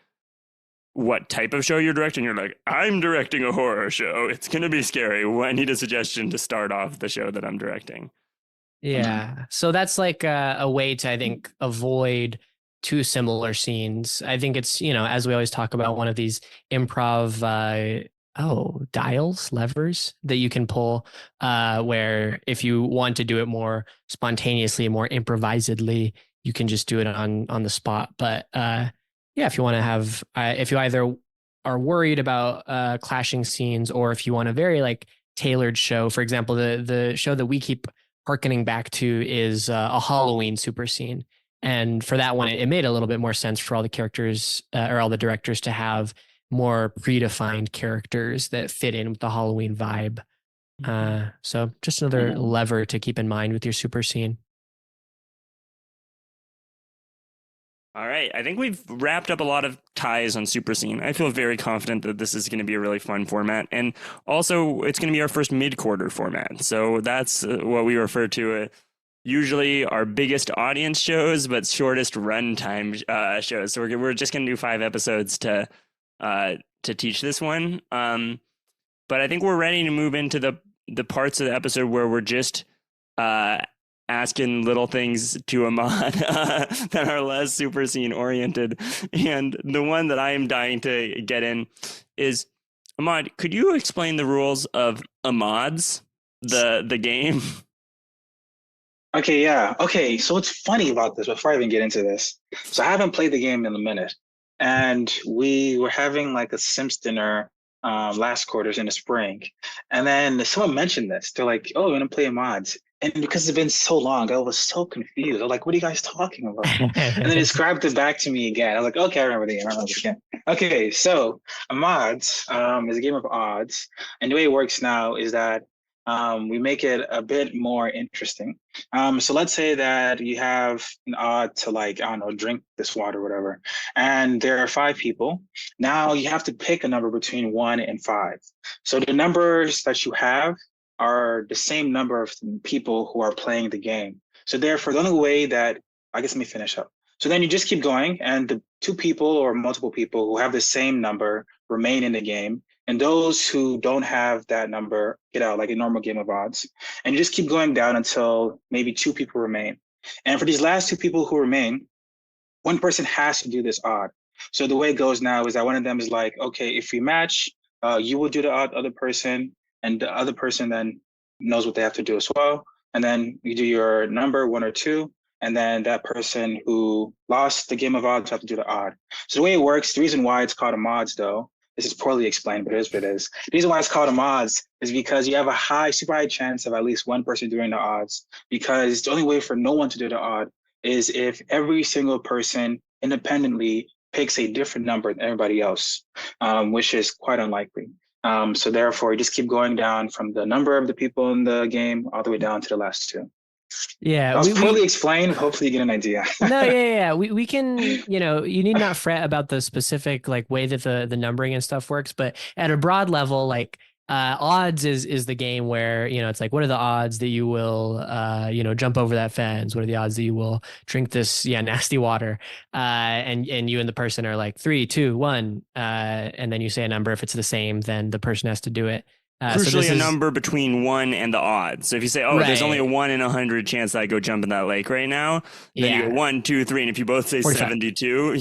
what type of show you're directing. You're like, I'm directing a horror show. It's gonna be scary. Well, I need a suggestion to start off the show that I'm directing. Mhm. yeah. So that's like a way to, I think, avoid two similar scenes. I think it's, as we always talk about, one of these improv, dials, levers that you can pull, where if you want to do it more spontaneously, more improvisedly, you can just do it on the spot. But yeah, if you want to have, if you either are worried about clashing scenes, or if you want a very like tailored show. For example, the show that we keep harkening back to is a Halloween super scene. And for that one, it made a little bit more sense for all the characters or all the directors to have more predefined characters that fit in with the Halloween vibe. So just another lever to keep in mind with your super scene. All right. I think we've wrapped up a lot of ties on SuperScene. I feel very confident that this is going to be a really fun format. And also, it's going to be our first mid-quarter format. So that's what we refer to usually our biggest audience shows, but shortest runtime shows. So we're just going to do 5 episodes to teach this one. But I think we're ready to move into the parts of the episode where we're just asking little things to Ahmad that are less super scene oriented. And the one that I am dying to get in is, Ahmad, could you explain the rules of Ahmad's, the game? Okay, yeah. Okay, so what's funny about this, before I even get into this, so I haven't played the game in a minute, and we were having like a Sims dinner last quarters in the spring, and then someone mentioned this. They're like, "Oh, we're gonna play mods," and because it's been so long, I was so confused. I'm like, "What are you guys talking about?" And then they described it back to me again. I was like, "Okay, I remember the game. I remember the game." Okay, so a mods is a game of odds, and the way it works now is that we make it a bit more interesting. So let's say that you have an odd to, like, I don't know, drink this water or whatever, and there are 5 people. Now you have to pick a number between 1 and 5. So the numbers that you have are the same number of people who are playing the game. So therefore, the only way that, I guess, let me finish up. So then you just keep going, and the 2 people or multiple people who have the same number remain in the game. And those who don't have that number get out, like a normal game of odds. And you just keep going down until maybe 2 people remain. And for these last 2 people who remain, one person has to do this odd. So the way it goes now is that one of them is like, okay, if we match, you will do the odd other person, and the other person then knows what they have to do as well. And then you do your number 1 or 2, and then that person who lost the game of odds have to do the odd. So the way it works, the reason why it's called a mods though, this is poorly explained, but it is what it is. The reason why it's called a mods is because you have a super high chance of at least one person doing the odds, because the only way for no one to do the odd is if every single person independently picks a different number than everybody else, which is quite unlikely. So therefore, you just keep going down from the number of the people in the game all the way down to the last 2. Yeah, That was poorly explained. Hopefully you get an idea. No, yeah. We can, you need not fret about the specific like way that the numbering and stuff works, but at a broad level, like odds is the game where, it's like, what are the odds that you will jump over that fence? What are the odds that you will drink this nasty water? And you and the person are like 3, 2, 1, and then you say a number. If it's the same, then the person has to do it. Crucially, a number between 1 and the odds. So if you say, oh, there's only a 1 in 100 chance that I go jump in that lake right now, then you go 1, 2, 3, and if you both say 45. 72,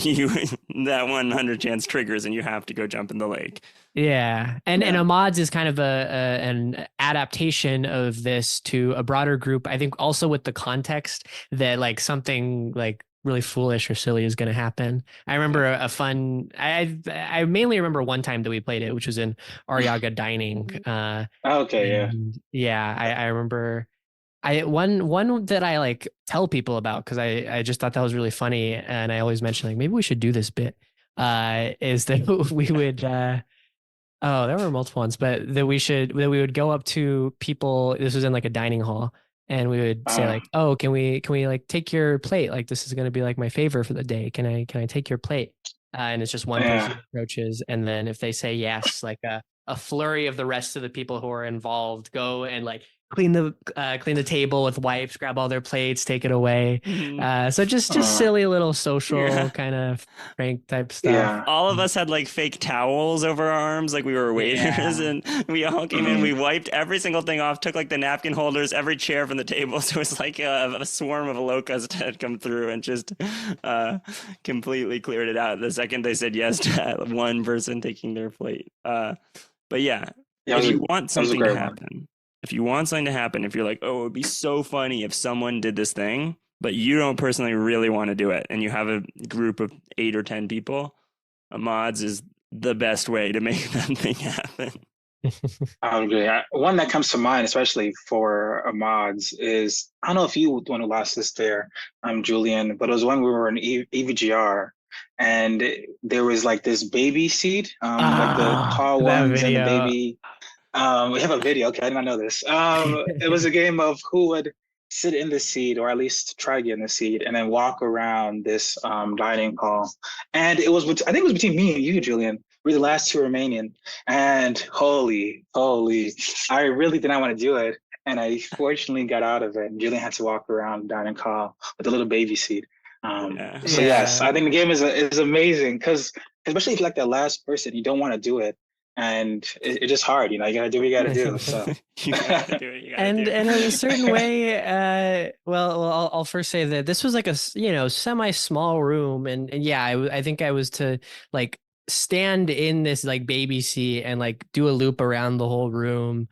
that 100 chance triggers and you have to go jump in the lake. Yeah. And a mods is kind of an adaptation of this to a broader group. I think also with the context that like something like really foolish or silly is going to happen. I remember a fun, I mainly remember one time that we played it, which was in Ariaga Dining. Okay. Yeah. I remember one that I like tell people about, because I just thought that was really funny. And I always mention like, maybe we should do this bit, is that we would, oh, there were multiple ones, but that we would go up to people. This was in like a dining hall, and we would say like, "Oh, can we like take your plate? Like this is going to be like my favor for the day. Can I take your plate?" And it's just one person approaches, and then if they say yes, like a flurry of the rest of the people who are involved go and like clean the table with wipes, grab all their plates, take it away. So just silly little social kind of prank type stuff. Yeah. All of us had like fake towels over our arms, like we were waiters, and we all came in. We wiped every single thing off, took like the napkin holders, every chair from the table. So it was like a swarm of locusts had come through and just completely cleared it out the second they said yes to one person taking their plate. But if you want something to happen. If you want something to happen, if you're like, oh, it would be so funny if someone did this thing, but you don't personally really want to do it, and you have a group of 8 or 10 people, mods is the best way to make that thing happen. I would agree. One that comes to mind, especially for Ahmad's, is I don't know if you were the one who lost this there, Julian, but it was when we were in EVGR, and there was like this baby seat, like the Ah, tall that ones and the video. baby. We have a video. Okay, I did not know this. It was a game of who would sit in the seat, or at least try to get in the seat, and then walk around this dining hall. And it was, I think it was between me and you, Julian. We're the last two remaining. And holy, I really did not want to do it. And I fortunately got out of it. And Julian had to walk around the dining hall with a little baby seat. Yeah. So yes, Yeah. I think the game is amazing because especially if you're like the last person, you don't want to do it and it's just hard, you know. You gotta do what you gotta do. So You gotta do what you gotta And do. in a certain way, well, I'll first say that this was like a semi small room, and yeah, I think I was to like stand in this like baby seat and like do a loop around the whole room.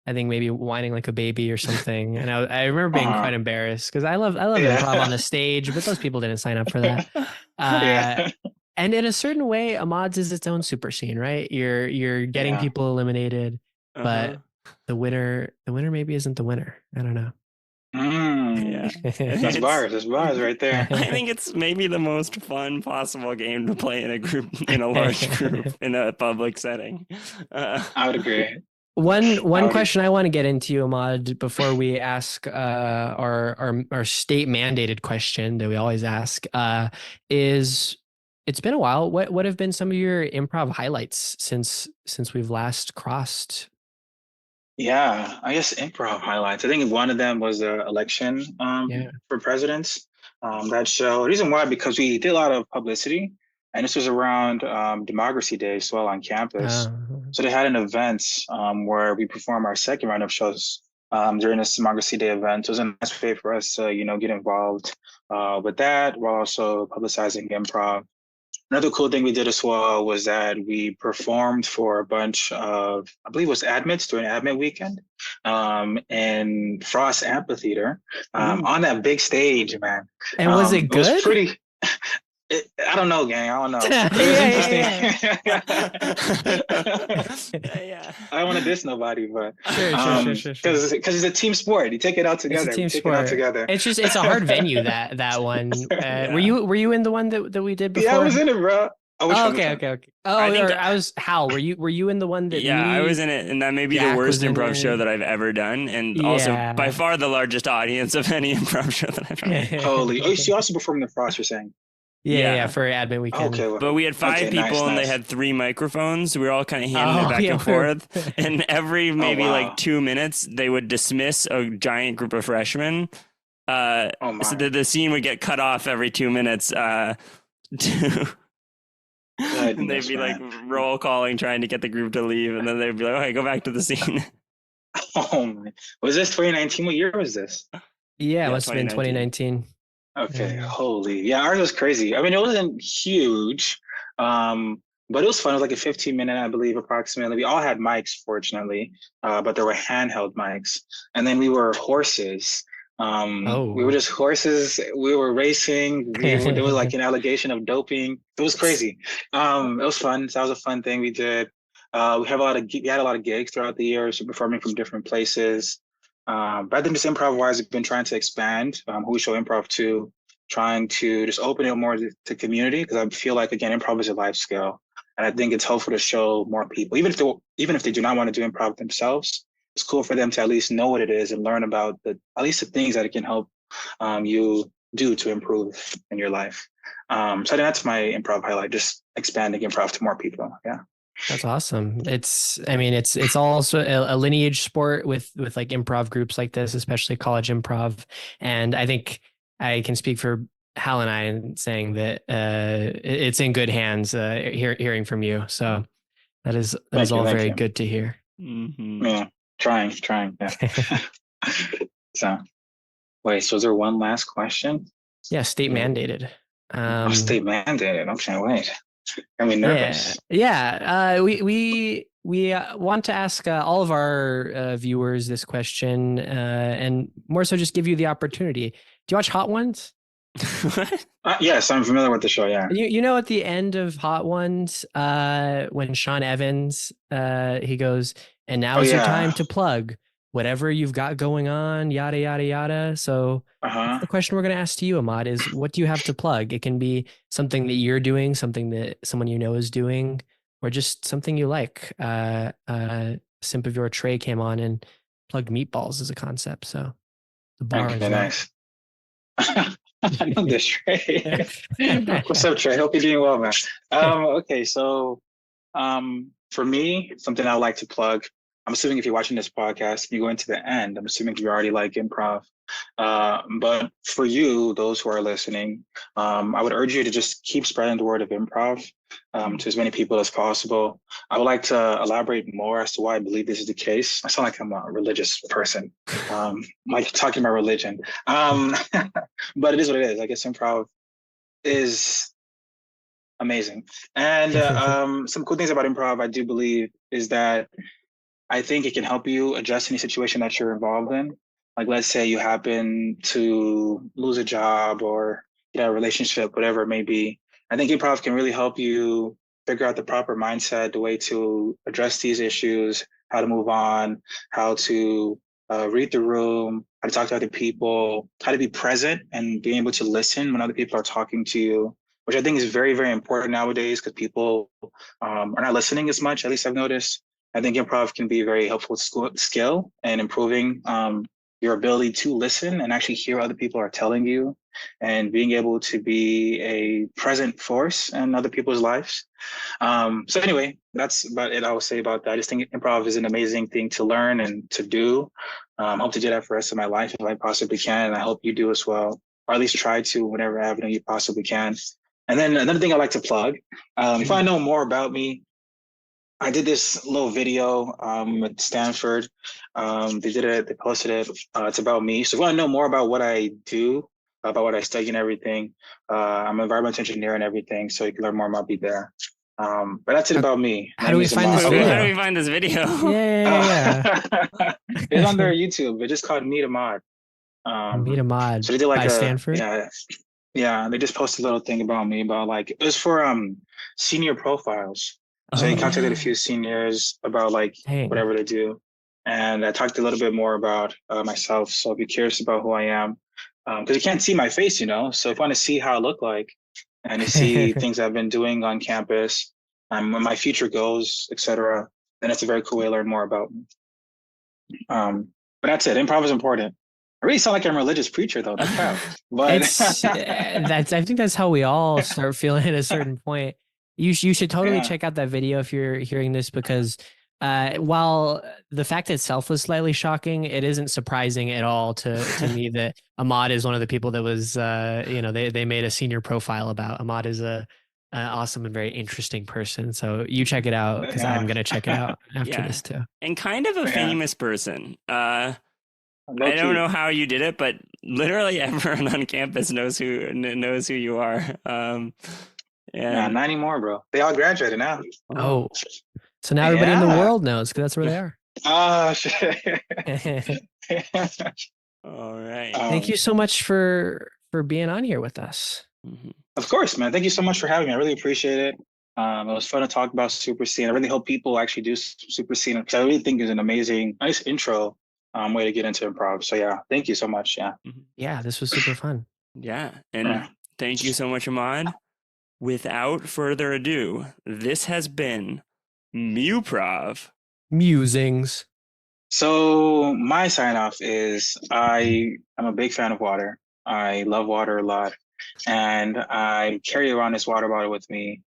I think maybe whining like a baby or something. And I remember being uh-huh. quite embarrassed because I love improv on Yeah. the stage, but those people didn't sign up for that. Uh, Yeah. and in a certain way, Ahmad's is its own super scene, right? You're getting Yeah. people eliminated, Uh-huh. but the winner maybe isn't the winner. I don't know. Yeah. That's It's That's bars right there. I think it's maybe the most fun possible game to play in a group, in a large group, in a public setting. I would agree. I One would question I want to get into, Ahmad, before we ask our state mandated question that we always ask, is it's been a while. What have been some of your improv highlights since we've last crossed? Yeah, I guess improv highlights. I think one of them was the election Yeah. for presidents. That show. The reason why, because we did a lot of publicity, and this was around Democracy Day as well on campus. Uh, So they had an event where we performed our second round of shows during this Democracy Day event. It was a nice way for us to, get involved with that while also publicizing improv. Another cool thing we did as well was that we performed for a bunch of, I believe it was admits during admit weekend, in Frost Amphitheater, Ooh. on that big stage, man. and was it It was good? pretty, I don't know, gang. I don't know. Yeah, It was interesting. yeah, Yeah. I don't want to diss nobody, but Sure. because it's a team sport. You take it out It's a together. We team take it out sport. together. It's a hard venue that one. Were Yeah. you in the one that we did Yeah, I was before? in it, bro. Oh, which Oh, one? Which one? okay. Oh, I think I was Hal. Were you in the one that Yeah, I was me, in it, and that may be the Jack worst was in improv show it? that I've ever done, and also by Yeah. far the largest audience of any improv show that I've ever done. Holy. Oh, you also performed in the Frost, you're saying? Yeah, Yeah. for admin weekend. Okay, But we had five okay, people nice, and they nice. had three microphones. We were all kind of handing it Oh, back yeah. and forth. And every Oh maybe like wow. 2 minutes, they would dismiss a giant group of freshmen. Oh So my the scene would get cut off every 2 minutes. To and they'd goodness, be like man. roll calling, trying to get the group to leave. And then they'd be like, okay, go back to the scene. Oh my. Was this 2019? What year was this? Yeah, it Yeah, must have been 2019. Okay, Yeah. holy. Yeah, ours was crazy. I mean, it wasn't huge, but it was fun. It was like a 15-minute, I believe, approximately. We all had mics, fortunately, but there were handheld mics. And then we were horses. We were Oh. just horses. We were racing. There was like an allegation of doping. It was crazy. It was fun. So that was a fun thing we did. We had a lot of gigs throughout the year, so performing from different places. But I think just improv wise, we've been trying to expand who we show improv to, trying to just open it more to community because I feel like again, improv is a life skill, and I think it's helpful to show more people, even if they do not want to do improv themselves. It's cool for them to at least know what it is and learn about at least the things that it can help you do to improve in your life. So I think that's my improv highlight, just expanding improv to more people. Yeah. That's awesome. I mean, it's also a lineage sport with like improv groups like this, especially college improv. And I think I can speak for Hal and I in saying that it's in good hands. Hearing from you, so that is Thank you. all Thank very you. good to hear. Mm-hmm. Yeah. Trying. Yeah. So wait, so is there one last question? Yeah, state Yeah. mandated. State mandated. Okay, wait. Got me nervous. Yeah. We want to ask all of our viewers this question, and more so just give you the opportunity. Do you watch Hot Ones? What? Yes, I'm familiar with the show. Yeah. You know at the end of Hot Ones, when Sean Evans, he goes, and now Oh is your yeah. time to plug whatever you've got going on, yada yada yada. So that's Uh-huh. the question we're going to ask to you, Ahmad, is what do you have to plug? It can be something that you're doing, something that someone you know is doing, or just something you like. Simp of Your Tray came on and plugged meatballs as a concept, so the bar is Okay, low. nice. I know this, Trey. What's up, Trey? Hope you're doing well, man. Okay, so for me, something I would like to plug. I'm assuming if you're watching this podcast, you go into the end. I'm assuming you already like improv. But for you, those who are listening, I would urge you to just keep spreading the word of improv to as many people as possible. I would like to elaborate more as to why I believe this is the case. I sound like I'm a religious person, like talking about religion. But it is what it is. I guess improv is amazing. And some cool things about improv, I do believe, is that I think it can help you adjust any situation that you're involved in. Like, let's say you happen to lose a job or get a relationship, whatever it may be. I think improv can really help you figure out the proper mindset, the way to address these issues, how to move on, how to read the room, how to talk to other people, how to be present and being able to listen when other people are talking to you, which I think is very, very important nowadays because people are not listening as much. At least I've noticed. I think improv can be a very helpful skill in improving your ability to listen and actually hear what other people are telling you and being able to be a present force in other people's lives. So anyway, that's about it I will say about that. I just think improv is an amazing thing to learn and to do. I hope to do that for the rest of my life if I possibly can. And I hope you do as well, or at least try to whatever avenue you possibly can. And then another thing I like to plug, if I know more about me, I did this little video at Stanford. They did it, they posted it. It's about me. So if you want to know more about what I do, about what I study and everything, I'm an environmental engineer and everything. So you can learn more about me there. But that's it How, about me. how do Name we is find this Wait, Ahmad wait, how do video? we find this video? Yeah. It's on their YouTube. It's just called Meet Ahmad. Meet Ahmad So they did like by a Stanford. yeah, they just posted a little thing about me about like it was for senior profiles. So Oh he contacted a yeah. few seniors about like Dang. whatever to do. And I talked a little bit more about myself. So if you're curious about who I am, because you can't see my face, you know. So if you want to see how I look like and to see things I've been doing on campus, my future goals, etc., then it's a very cool way to learn more about me. But that's it. Improv is important. I really sound like I'm a religious preacher though. That's how. But It's that's I think that's how we all start feeling at a certain point. You should totally yeah. check out that video if you're hearing this because while the fact itself was slightly shocking, it isn't surprising at all to me that Ahmad is one of the people that was they made a senior profile about. Ahmad is a awesome and very interesting person. So you check it out because I'm Yeah. gonna check it out after Yeah. this too. And kind of a Yeah. famous person. Low I don't know key. how you did it, but literally everyone on campus knows who you are. Nah, And not anymore, bro. They all graduated now. oh, Oh, so now everybody in the Yeah. world knows because that's where they are. Oh shit. all right. Thank um, you so much for being on here with us. Mhm. of course, man. Thank you so much for having me. I really appreciate it. It was fun to talk about Super Scene. I really hope people actually do Super Scene because I really think it's an amazing, nice intro way to get into improv. So yeah, thank you so much. Yeah. Mhm. Yeah, this was super fun. Yeah. Yeah. And thank you so much, Ahmad. Without further ado, this has been Muprov. Musings. So my sign off is I am a big fan of water. I love water a lot, and I carry around this water bottle with me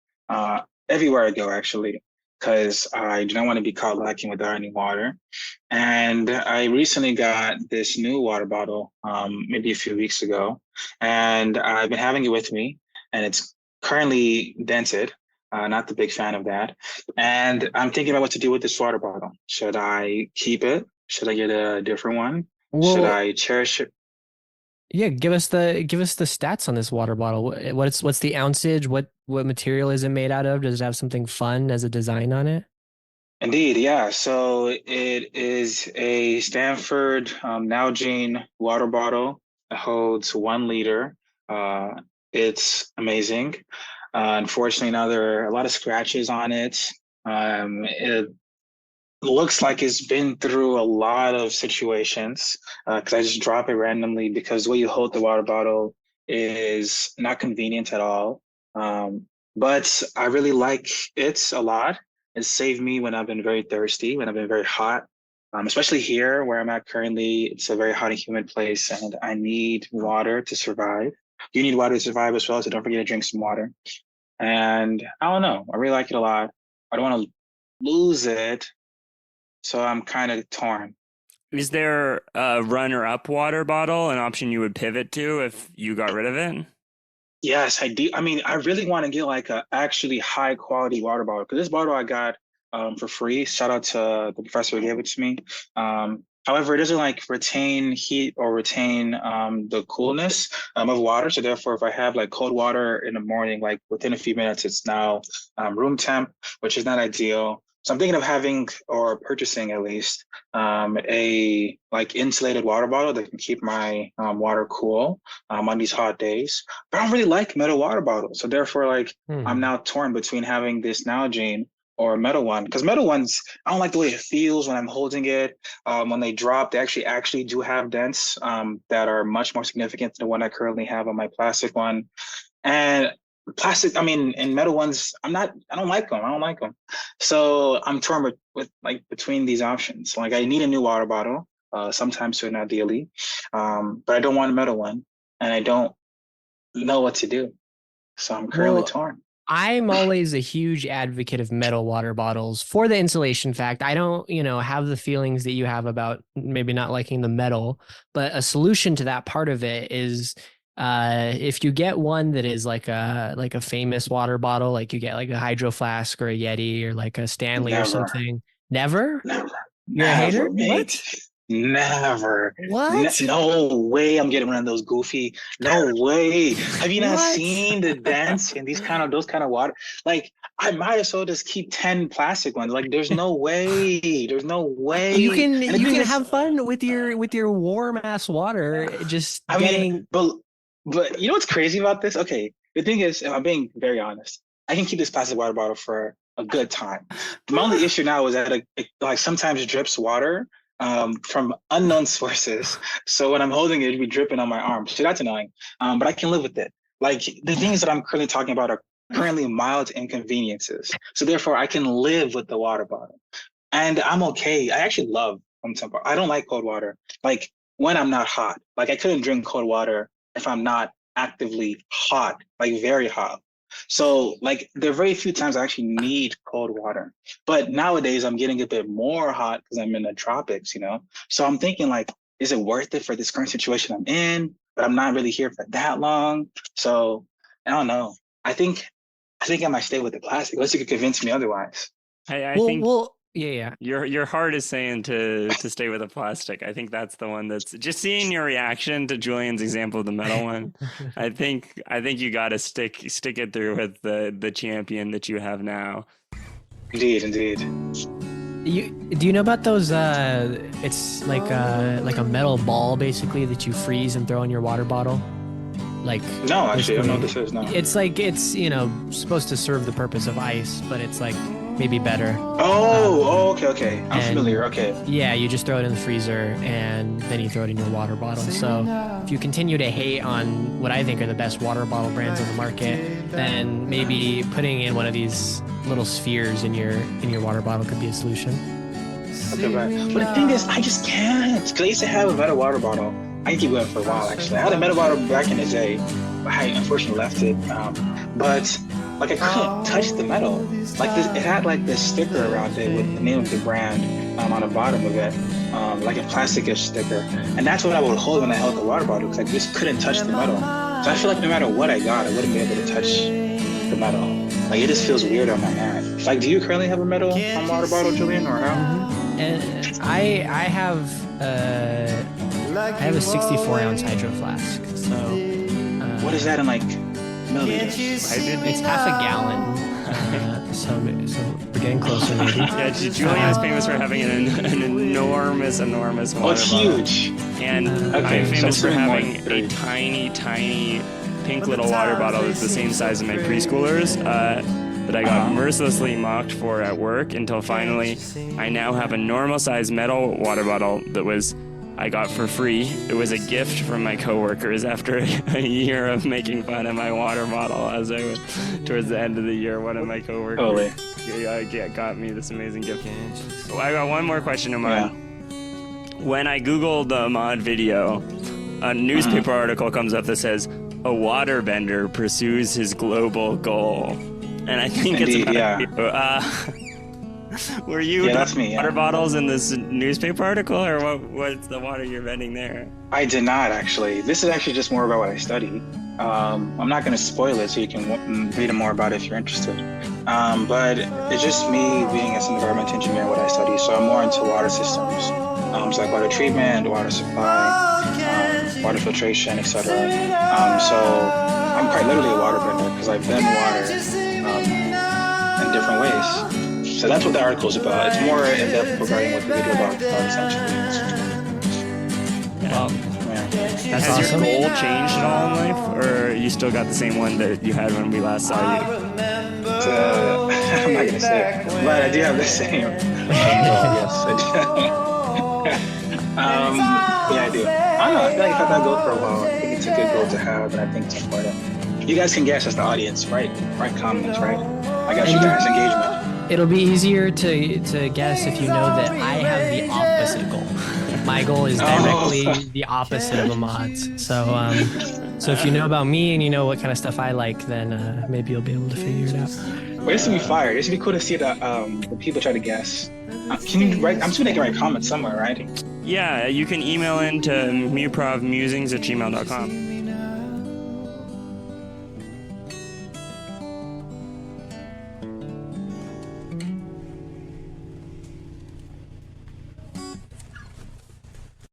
everywhere I go, actually, because I do not want to be caught lacking without any water. And I recently got this new water bottle, maybe a few weeks ago, and I've been having it with me, and it's currently dented. Not the big fan of that. And I'm thinking about what to do with this water bottle. Should I keep it? Should I get a different one? Should Well, I cherish it? yeah, give us the stats on this water bottle. What's the ounceage? What material is it made out of? Does it have something fun as a design on it? Indeed, yeah. So it is a Stanford Nalgene water bottle that holds 1 liter. It's amazing. Unfortunately, now there are a lot of scratches on it. It looks like it's been through a lot of situations because I just drop it randomly because the way you hold the water bottle is not convenient at all. But I really like it a lot. It saved me when I've been very thirsty, when I've been very hot. Especially here where I'm at currently, it's a very hot and humid place, and I need water to survive. You need water to survive as well, so don't forget to drink some water. And I don't know, I really like it a lot. I don't want to lose it, so I'm kind of torn. Is there a runner-up water bottle, an option you would pivot to if you got rid of it? Yes, I do. I mean, I really want to get like a actually high quality water bottle because this bottle I got for free. Shout out to the professor who gave it to me. However, it doesn't like retain heat or retain the coolness of water. So therefore, if I have like cold water in the morning, like within a few minutes, it's now room temp, which is not ideal. So I'm thinking of having or purchasing at least a like insulated water bottle that can keep my water cool on these hot days. But I don't really like metal water bottles. So therefore, like I'm now torn between having this Nalgene or a metal one because metal ones, I don't like the way it feels when I'm holding it. When they drop, they actually do have dents that are much more significant than the one I currently have on my plastic one. And plastic, I mean, and metal ones, I don't like them. I don't like them. So I'm torn with like between these options. Like I need a new water bottle sometime soon, ideally. But I don't want a metal one and I don't know what to do. So I'm currently torn. I'm always a huge advocate of metal water bottles for the insulation fact. I don't, have the feelings that you have about maybe not liking the metal, but a solution to that part of it is if you get one that is like a famous water bottle, like you get like a Hydro Flask or a Yeti or like a Stanley or something. Never? You're a hater? Mate. What? Never. What? No way I'm getting one of those goofy. No way. Have you not seen the dents in those kind of water? Like I might as well just keep 10 plastic ones. Like there's no way. There's no way. You can have fun with your warm ass water. Just but you know what's crazy about this? Okay, the thing is, if I'm being very honest, I can keep this plastic water bottle for a good time. My only issue now is that it like sometimes drips water from unknown sources. So when I'm holding it, it'd be dripping on my arm. So that's annoying. But I can live with it. Like the things that I'm currently talking about are currently mild inconveniences. So therefore I can live with the water bottle. And I'm okay. I actually love home temp. I don't like cold water. Like when I'm not hot. Like I couldn't drink cold water if I'm not actively hot, like very hot. So like there are very few times I actually need cold water. But nowadays I'm getting a bit more hot because I'm in the tropics, So I'm thinking like, is it worth it for this current situation I'm in? But I'm not really here for that long. So I don't know. I think I might stay with the plastic unless you could convince me otherwise. I think yeah. Your heart is saying to stay with the plastic. I think that's the one that's just seeing your reaction to Julian's example of the metal one. I think you got to stick it through with the champion that you have now. Indeed. Do you know about those? It's like a metal ball basically that you freeze and throw in your water bottle. Like no, actually, I don't know what this is. No, it's like it's supposed to serve the purpose of ice, but it's like maybe better. Okay. I'm familiar. Okay. Yeah, you just throw it in the freezer and then you throw it in your water bottle. So if you continue to hate on what I think are the best water bottle brands on the market, then maybe putting in one of these little spheres in your water bottle could be a solution. Okay, right. But the thing is, I just can't. Because I used to have a metal water bottle. I can keep going for a while, actually. I had a metal bottle back in the day. I unfortunately left it. But like I couldn't touch the metal. Like this, it had like this sticker around it with the name of the brand on the bottom of it, like a plasticish sticker. And that's what I would hold when I held the water bottle because I just couldn't touch the metal. So I feel like no matter what I got, I wouldn't be able to touch the metal. Like it just feels weird on my hand. Like, do you currently have a metal water bottle, Julian, or how? And I have a 64-ounce Hydro Flask. So what is that in like milliliters? It's half a gallon. So we're getting closer, maybe. Yeah, Julian's famous for having an enormous water bottle. Oh, it's huge. And I'm famous for having a tiny pink little water bottle that's the same size as my preschooler's that I got mercilessly mocked for at work until finally I now have a normal size metal water bottle that I got for free. It was a gift from my coworkers after a year of making fun of my water bottle. As I was towards the end of the year, one of my coworkers got me this amazing gift. I got one more question, Ahmad. Yeah. When I googled the Ahmad video, a newspaper article comes up that says a waterbender pursues his global goal, and I think Indeed, it's about you. Were you that's me, water bottles in this newspaper article, or what's the water you're vending there? I did not actually. This is actually just more about what I study. I'm not going to spoil it, so you can read more about it if you're interested. But it's just me being as an environmental engineer what I study. So I'm more into water systems, so like water treatment, water supply, water filtration, etc. So I'm quite literally a water bender because I bend water in different ways. So that's what the article is about. It's more in depth regarding what the video about essentially. Well, Has that's awesome. your goal changed at all in life, or you still got the same one that you had when we last saw you? I'm not gonna say it, but I do have the same. Yes, I do. Yeah, I do. I don't know. I feel like I've had that goal for a while. I think it's a good goal to have, and I think it's important. You guys can guess as the audience, right? Right comments, right? I got you guys engagement. It'll be easier to guess if you know that I have the opposite goal. My goal is directly the opposite of Ahmad's. So if you know about me and you know what kind of stuff I like, then maybe you'll be able to figure it out. Well, this would be fire. This would be cool to see the people try to guess. Can you write? I'm just gonna write comments somewhere, right? Yeah, you can email in to muprovmusings@gmail.com.